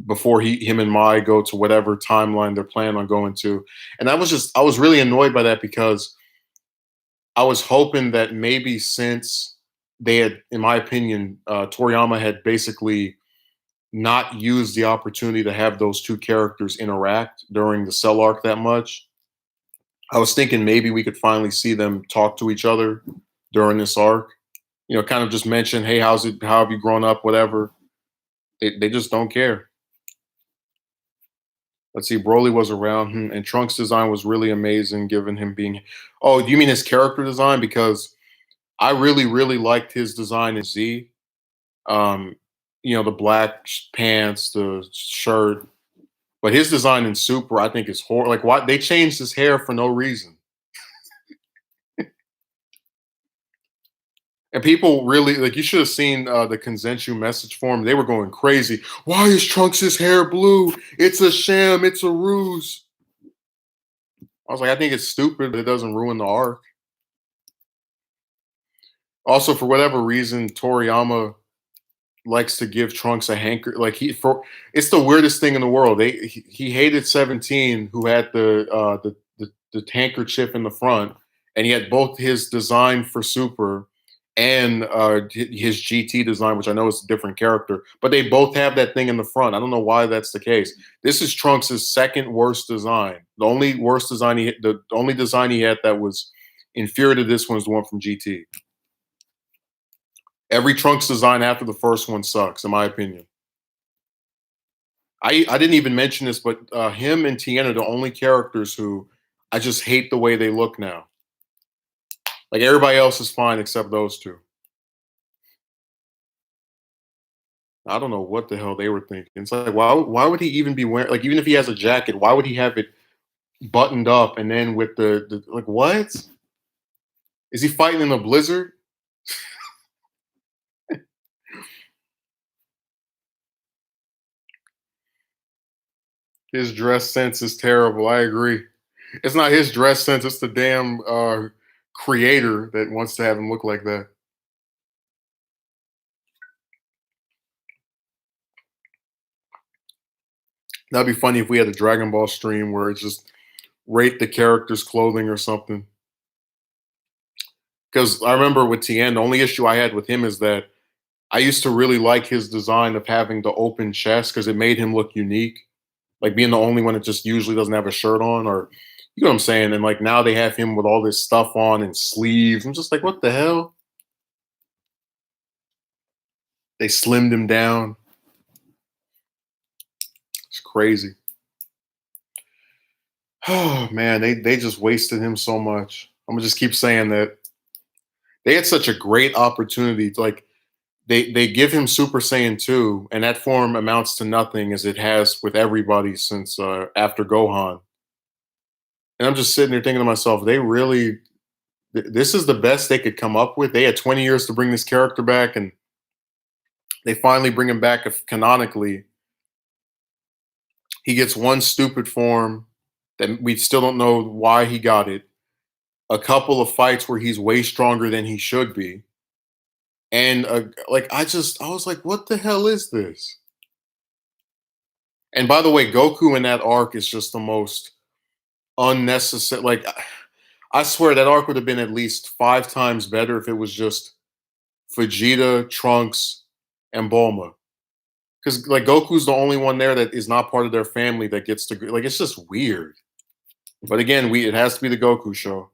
before him and Mai go to whatever timeline they're planning on going to. And I was really annoyed by that, because I was hoping that maybe since they had, in my opinion, Toriyama had basically not used the opportunity to have those two characters interact during the Cell arc that much. I was thinking maybe we could finally see them talk to each other during this arc. Kind of just mention, hey, how have you grown up, whatever. They just don't care. Let's see, Broly was around, and Trunks' design was really amazing, given him being. Oh, do you mean his character design? Because I really, really liked his design in Z. The black pants, the shirt, but his design in Super, I think, is horrible. Why they changed his hair for no reason? And people really you should have seen the Kensenshu message form. They were going crazy. Why is Trunks' hair blue? It's a sham. It's a ruse. I was like, I think it's stupid, but it doesn't ruin the arc. Also, for whatever reason, Toriyama likes to give Trunks a hanker. It's the weirdest thing in the world. He hated 17, who had the handkerchief in the front, and he had both his design for Super and his GT design, which I know is a different character, but they both have that thing in the front. I don't know why that's the case. This is Trunks' second worst design. The only worst design the only design he had that was inferior to this one is the one from GT. Every Trunks design after the first one sucks, in my opinion. I didn't even mention this, but him and Tien are the only characters who I just hate the way they look now. Like everybody else is fine except those two. I don't know what the hell they were thinking. It's like why would he even be wearing, like, even if he has a jacket, why would he have it buttoned up and then with the like, what? Is he fighting in a blizzard? His dress sense is terrible. I agree. It's not his dress sense, it's the damn creator that wants to have him look like that. That'd be funny if we had a Dragon Ball stream where it's just rate the character's clothing or something. Because I remember with Tien, the only issue I had with him is that I used to really like his design of having the open chest because it made him look unique. Like being the only one that just usually doesn't have a shirt on, or you know what I'm saying? And like now they have him with all this stuff on and sleeves. I'm just like, what the hell? They slimmed him down. It's crazy. Oh man, they just wasted him so much. I'm gonna just keep saying that. They had such a great opportunity to, like, they give him Super Saiyan 2, and that form amounts to nothing as it has with everybody since after Gohan. And I'm just sitting there thinking to myself, they really this is the best they could come up with. They had 20 years to bring this character back, and they finally bring him back canonically. He gets one stupid form that we still don't know why he got it. A couple of fights where he's way stronger than he should be. And like I was like, what the hell is this? And by the way, Goku in that arc is just the most unnecessary. Like I swear that arc would have been at least 5 times better if it was just Vegeta, Trunks, and Bulma. Because like Goku's the only one there that is not part of their family that gets to, like, it's just weird. But again, we it has to be the Goku show.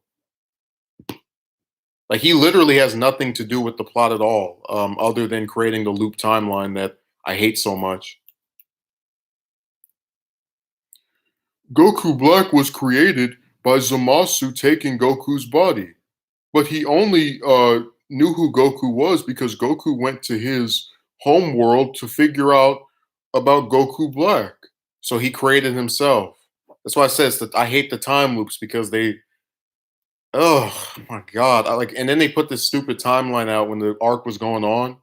Like he literally has nothing to do with the plot at all, other than creating the loop timeline that I hate so much. Goku Black was created by Zamasu taking Goku's body, but he only knew who Goku was because Goku went to his home world to figure out about Goku Black. So he created himself. That's why I says that I hate the time loops because they, oh my god, I like, and then they put this stupid timeline out when the arc was going on,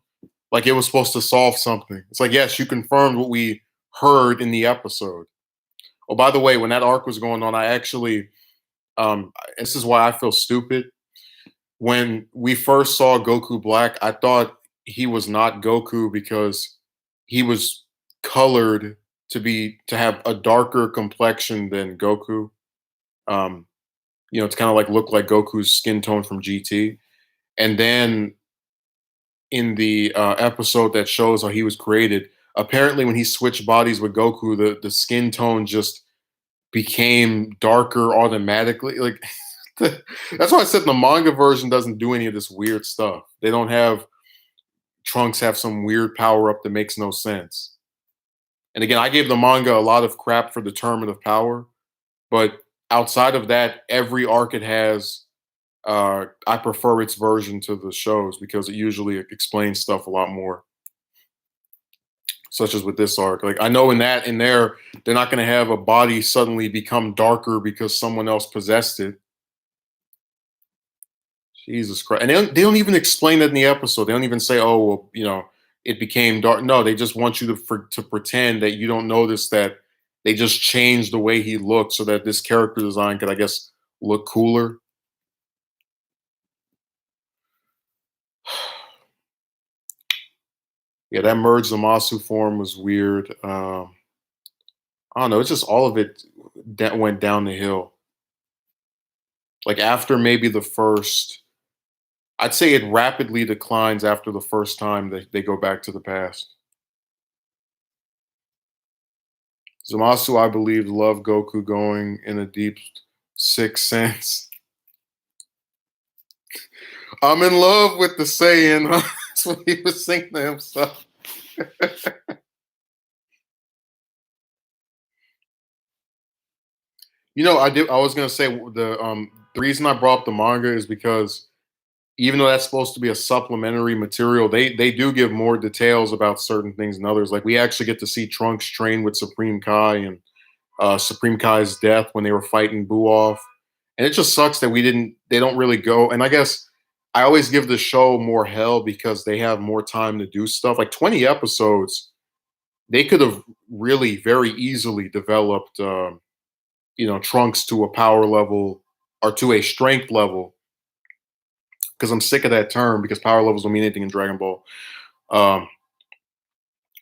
like it was supposed to solve something. It's like, yes, you confirmed what we heard in the episode. Oh, by the way, when that arc was going on, I actually, this is why I feel stupid. When we first saw Goku Black, I thought he was not Goku because he was colored to have a darker complexion than Goku. Um, to kind of like look like Goku's skin tone from GT. And then in the episode that shows how he was created, apparently when he switched bodies with Goku, the skin tone just became darker automatically. Like that's why I said the manga version doesn't do any of this weird stuff. They don't have Trunks have some weird power up that makes no sense. And again, I gave the manga a lot of crap for the Tournament of Power, but outside of that, every arc it has, I prefer its version to the shows because it usually explains stuff a lot more. Such as with this arc, like I know in there, they're not going to have a body suddenly become darker because someone else possessed it. Jesus Christ! And they don't even explain that in the episode. They don't even say, "Oh, well, it became dark." No, they just want you to pretend that you don't notice that they just changed the way he looked so that this character design could, I guess, look cooler. Yeah, that merge Zamasu form was weird. I don't know. It's just all of it that went down the hill. Like after maybe the first I'd say it rapidly declines after the first time they go back to the past. Zamasu, I believe, loved Goku going in a deep sixth sense. I'm in love with the Saiyan. That's what he was saying to himself. I was gonna say the reason I brought up the manga is because even though that's supposed to be a supplementary material, they do give more details about certain things than others. Like we actually get to see Trunks train with Supreme Kai and Supreme Kai's death when they were fighting Buoff. And it just sucks that they don't really go. And I guess I always give the show more hell because they have more time to do stuff. Like 20 episodes, they could have really very easily developed, Trunks to a power level or to a strength level. Because I'm sick of that term because power levels don't mean anything in Dragon Ball. Um,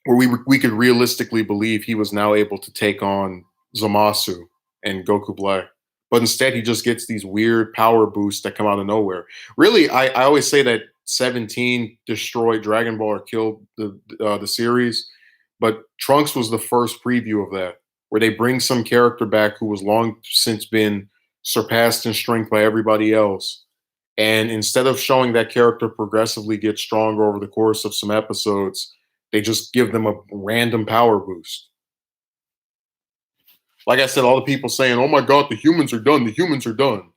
where we could realistically believe he was now able to take on Zamasu and Goku Black. But instead, he just gets these weird power boosts that come out of nowhere. Really, I always say that 17 destroyed Dragon Ball or killed the series, but Trunks was the first preview of that, where they bring some character back who was long since been surpassed in strength by everybody else. And instead of showing that character progressively get stronger over the course of some episodes, they just give them a random power boost. Like I said, all the people saying, "Oh my God, the humans are done. The humans are done."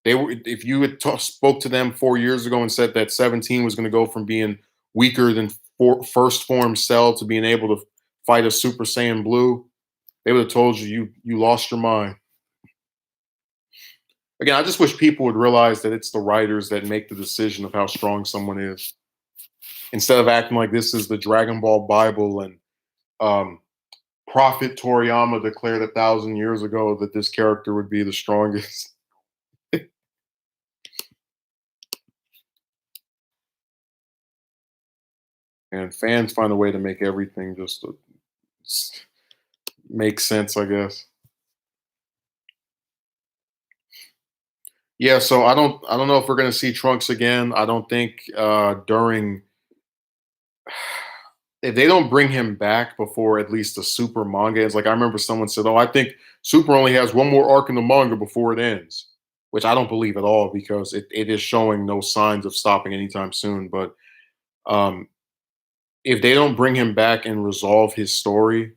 They were. If you had spoke to them 4 years ago and said that 17 was going to go from being weaker than first form Cell to being able to fight a Super Saiyan Blue, they would have told you you lost your mind. Again, I just wish people would realize that it's the writers that make the decision of how strong someone is, instead of acting like this is the Dragon Ball Bible and um, Prophet Toriyama declared 1,000 years ago that this character would be the strongest. And fans find a way to make everything just make sense, I guess. Yeah, so I don't know if we're gonna see Trunks again. I don't think during if they don't bring him back before at least the Super manga ends. Like I remember someone said, "Oh, I think Super only has one more arc in the manga before it ends," which I don't believe at all because it is showing no signs of stopping anytime soon. But um, if they don't bring him back and resolve his story,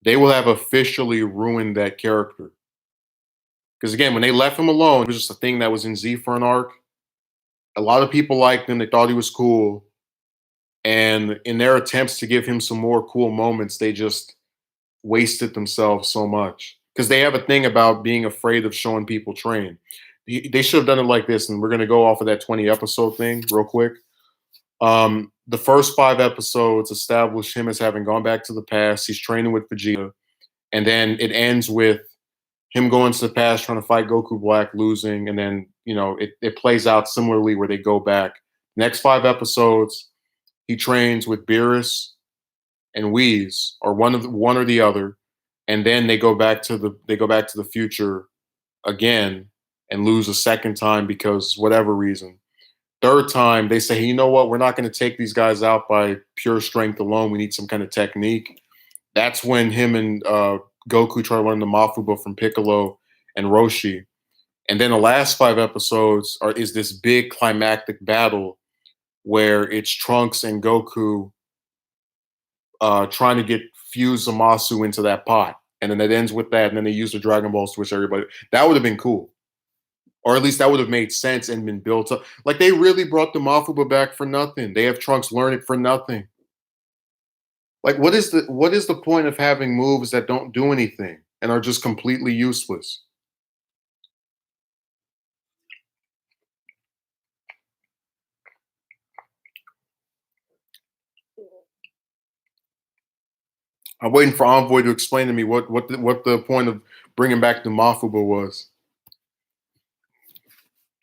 they will have officially ruined that character. Because again, when they left him alone, it was just a thing that was in Z for an arc. A lot of people liked him; they thought he was cool, and in their attempts to give him some more cool moments, they just wasted themselves so much. Because they have a thing about being afraid of showing people train. They should have done it like this, and we're going to go off of that 20 episode thing real quick. The first 5 episodes establish him as having gone back to the past. He's training with Vegeta, and then it ends with him going to the past, trying to fight Goku Black, losing, and then it plays out similarly where they go back. Next 5 episodes, he trains with Beerus and Whis, or one or the other, and then they go back to the future again and lose a second time because whatever reason. Third time, they say, hey, you know what? We're not going to take these guys out by pure strength alone. We need some kind of technique. That's when him and Goku try to learn the Mafuba from Piccolo and Roshi. And then the last 5 episodes is this big climactic battle where it's Trunks and Goku trying to get fuse Zamasu into that pot. And then it ends with that. And then they use the Dragon Balls to switch everybody. That would have been cool. Or at least that would have made sense and been built up. Like they really brought the Mafuba back for nothing. They have Trunks learn it for nothing. Like what is the point of having moves that don't do anything and are just completely useless? I'm waiting for Envoy to explain to me what the point of bringing back the Mafuba was.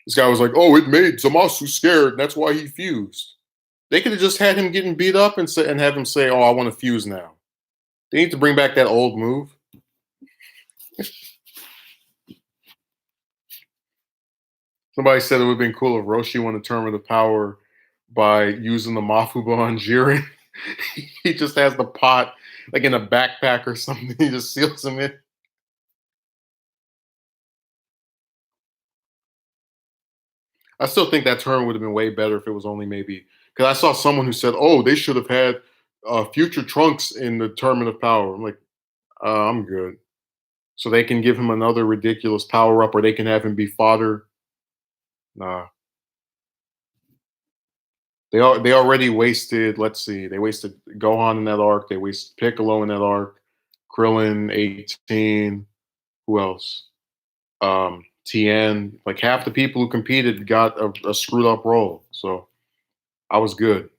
This guy was like, "Oh, it made Zamasu scared, and that's why he fused." They could have just had him getting beat up and have him say, "Oh, I want to fuse now." They need to bring back that old move. Somebody said it would have been cool if Roshi won the tournament of power by using the Mafuba on Jiren. He just has the pot like in a backpack or something. He just seals him in. I still think that turn would have been way better if it was only maybe because I saw someone who said, "Oh, they should have had future Trunks in the tournament of power." I'm like, I'm good. So they can give him another ridiculous power up, or they can have him be fodder. Nah, they already wasted. Let's see, they wasted Gohan in that arc. They wasted Piccolo in that arc. Krillin 18. Who else? Tien. Like half the people who competed got a screwed up role. So I was good.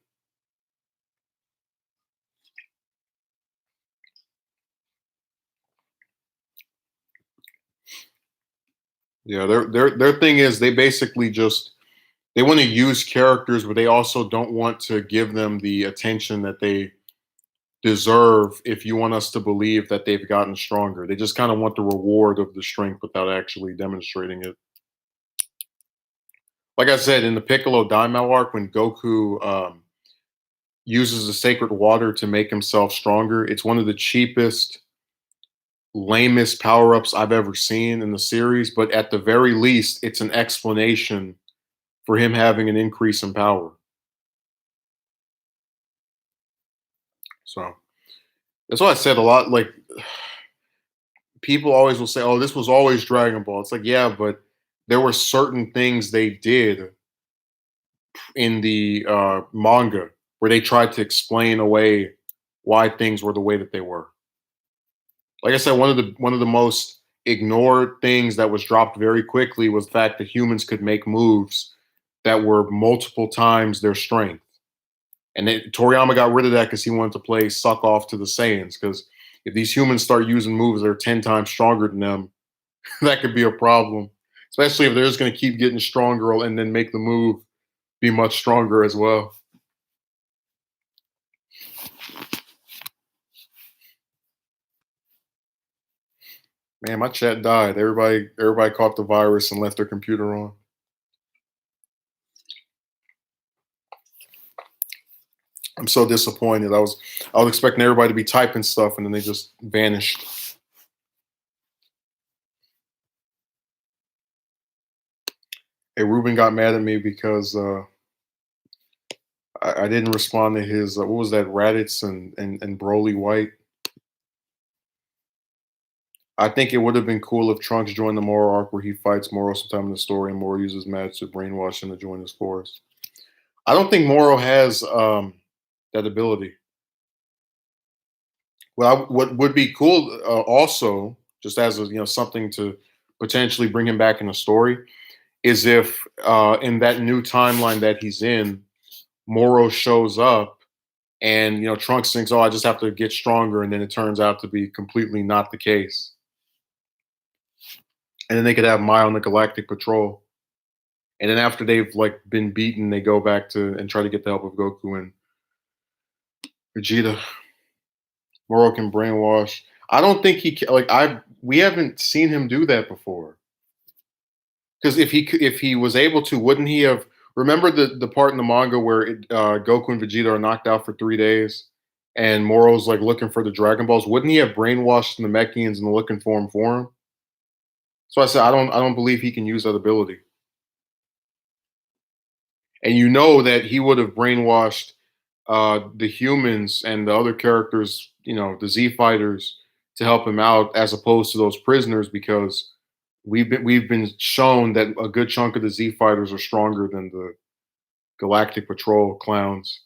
Yeah, their thing is they basically just they want to use characters, but they also don't want to give them the attention that they deserve if you want us to believe that they've gotten stronger. They just kind of want the reward of the strength without actually demonstrating it. Like I said, in the Piccolo Daimao arc, when Goku uses the sacred water to make himself stronger, it's one of the cheapest, lamest power ups I've ever seen in the series. But at the very least, it's an explanation for him having an increase in power. So that's why I said a lot. Like people always will say, "Oh, this was always Dragon Ball." It's like, yeah, but there were certain things they did in the manga where they tried to explain away why things were the way that they were. Like I said, one of the most ignored things that was dropped very quickly was the fact that humans could make moves that were multiple times their strength. And Toriyama got rid of that because he wanted to play suck off to the Saiyans. Because if these humans start using moves that are 10 times stronger than them, that could be a problem. Especially if they're just going to keep getting stronger and then make the move be much stronger as well. Man, my chat died. Everybody caught the virus and left their computer on. I'm so disappointed. I was expecting everybody to be typing stuff and then they just vanished. Hey, Ruben got mad at me because I didn't respond to his what was that Raditz and Broly White. I think it would have been cool if Trunks joined the Moro arc where he fights Moro sometime in the story and Moro uses magic to brainwash him to join his force. I don't think Moro has that ability. Well, what would be cool also, just as a, something to potentially bring him back in the story, is if in that new timeline that he's in, Moro shows up and Trunks thinks, "Oh, I just have to get stronger," and then it turns out to be completely not the case. And then they could have Mai on the Galactic Patrol, and then after they've like been beaten, they go back to and try to get the help of Goku and Vegeta. Moro can brainwash. I don't think like we haven't seen him do that before. Because if he was able to, wouldn't he have? Remember the part in the manga where Goku and Vegeta are knocked out for 3 days, and Moro's like looking for the Dragon Balls? Wouldn't he have brainwashed the Namekians and looking for him? So I said I don't believe he can use that ability. And you know that he would have brainwashed the humans and the other characters, the Z fighters, to help him out, as opposed to those prisoners, because we've been shown that a good chunk of the Z fighters are stronger than the Galactic Patrol clowns.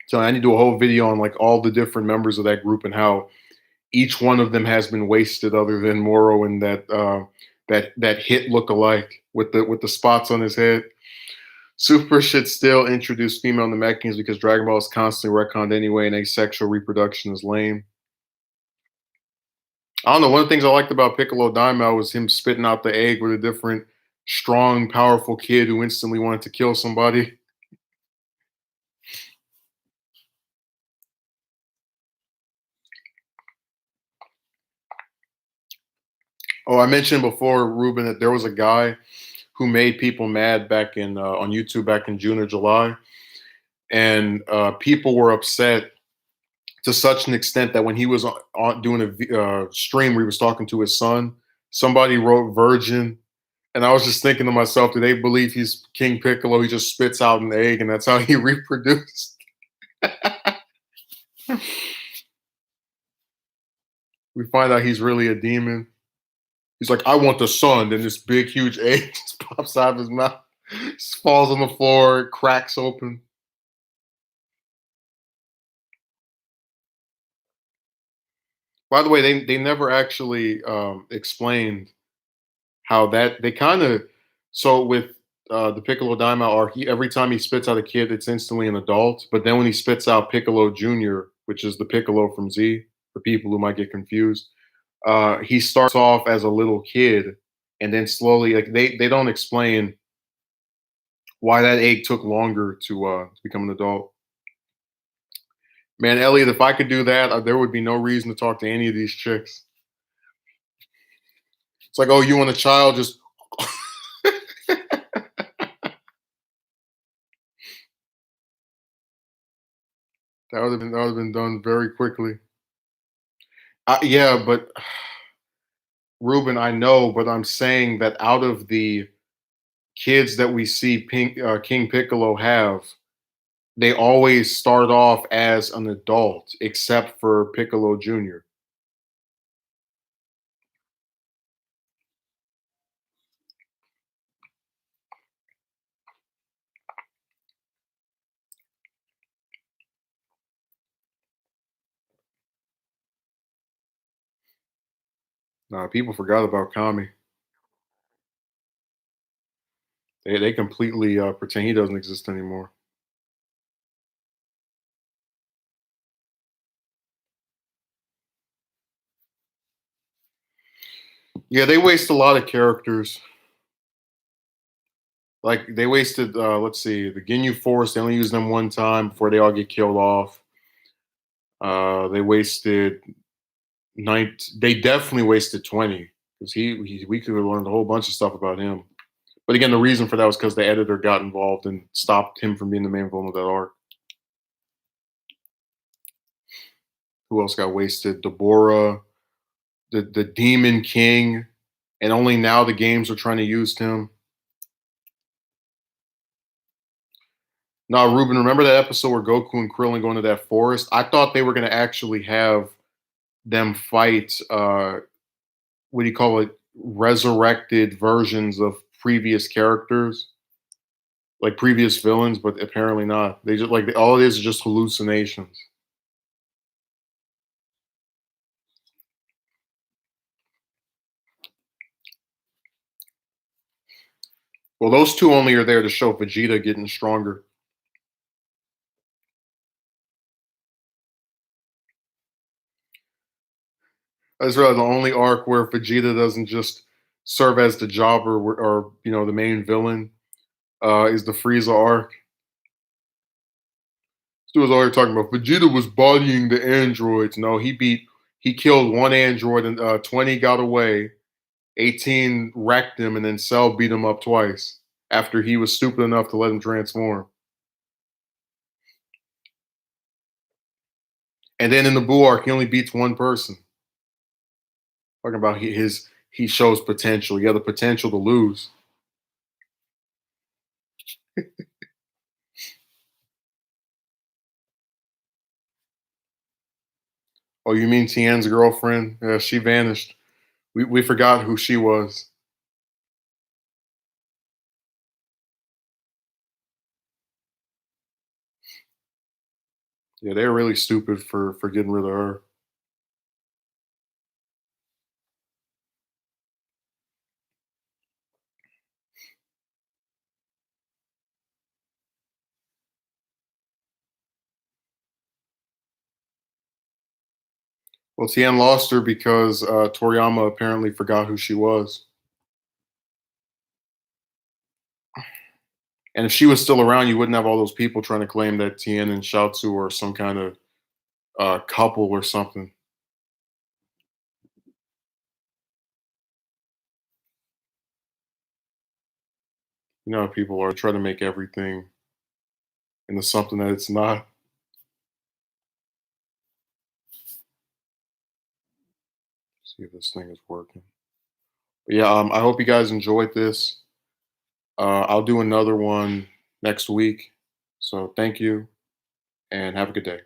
So I need to do a whole video on like all the different members of that group and how each one of them has been wasted, other than Moro and that hit look alike with the spots on his head. Super should still introduce female Namekians because Dragon Ball is constantly retconned anyway, and asexual reproduction is lame. I don't know. One of the things I liked about Piccolo Daimao was him spitting out the egg with a different, strong, powerful kid who instantly wanted to kill somebody. Oh, I mentioned before, Ruben, that there was a guy who made people mad back in on YouTube back in June or July, and people were upset to such an extent that when he was doing a stream where he was talking to his son, somebody wrote "virgin," and I was just thinking to myself, do they believe he's King Piccolo? He just spits out an egg, and that's how he reproduced. We find out he's really a demon. He's like, I want the sun. Then this big, huge egg just pops out of his mouth, just falls on the floor, it cracks open. By the way, they never actually explained how that they kind of so with the Piccolo Daima arc, every time he spits out a kid, it's instantly an adult. But then when he spits out Piccolo Junior, which is the Piccolo from Z, for people who might get confused, he starts off as a little kid, and then slowly, like they don't explain why that egg took longer to become an adult. Man, Elliot, if I could do that, there would be no reason to talk to any of these chicks. It's like, oh, you want a child? Just that would have been done very quickly. Yeah, but Ruben, I know, but I'm saying that out of the kids that we see King Piccolo have, they always start off as an adult, except for Piccolo Junior. Nah, people forgot about Kami. They completely pretend he doesn't exist anymore. Yeah, they waste a lot of characters. Like they wasted, let's see, the Ginyu Force. They only used them one time before they all get killed off. They wasted night. They definitely wasted 20 because we could have learned a whole bunch of stuff about him. But again, the reason for that was because the editor got involved and stopped him from being the main villain of that arc. Who else got wasted? Deborah, the Demon King, and only now the games are trying to use him. Now, Ruben, remember that episode where Goku and Krillin go into that forest? I thought they were going to actually have them fight. What do you call it? Resurrected versions of previous characters, like previous villains, but apparently not. They just like all it is just hallucinations. Well, those two only are there to show Vegeta getting stronger. That's really the only arc where Vegeta doesn't just serve as the jobber or the main villain. Is the Frieza arc. Stu was already talking about Vegeta was bodying the androids. No, he killed one android and 20 got away. 18 wrecked him, and then Cell beat him up twice after he was stupid enough to let him transform. And then in the Buu arc, he only beats one person. Talking about he shows potential. He had the potential to lose. Oh, you mean Tien's girlfriend? Yeah, she vanished. We forgot who she was. Yeah, they're really stupid for getting rid of her. Well, Tien lost her because Toriyama apparently forgot who she was. And if she was still around, you wouldn't have all those people trying to claim that Tien and Shiatsu are some kind of couple or something. You know, how people are trying to make everything into something that it's not. See if this thing is working. But yeah, I hope you guys enjoyed this. I'll do another one next week. So thank you and have a good day.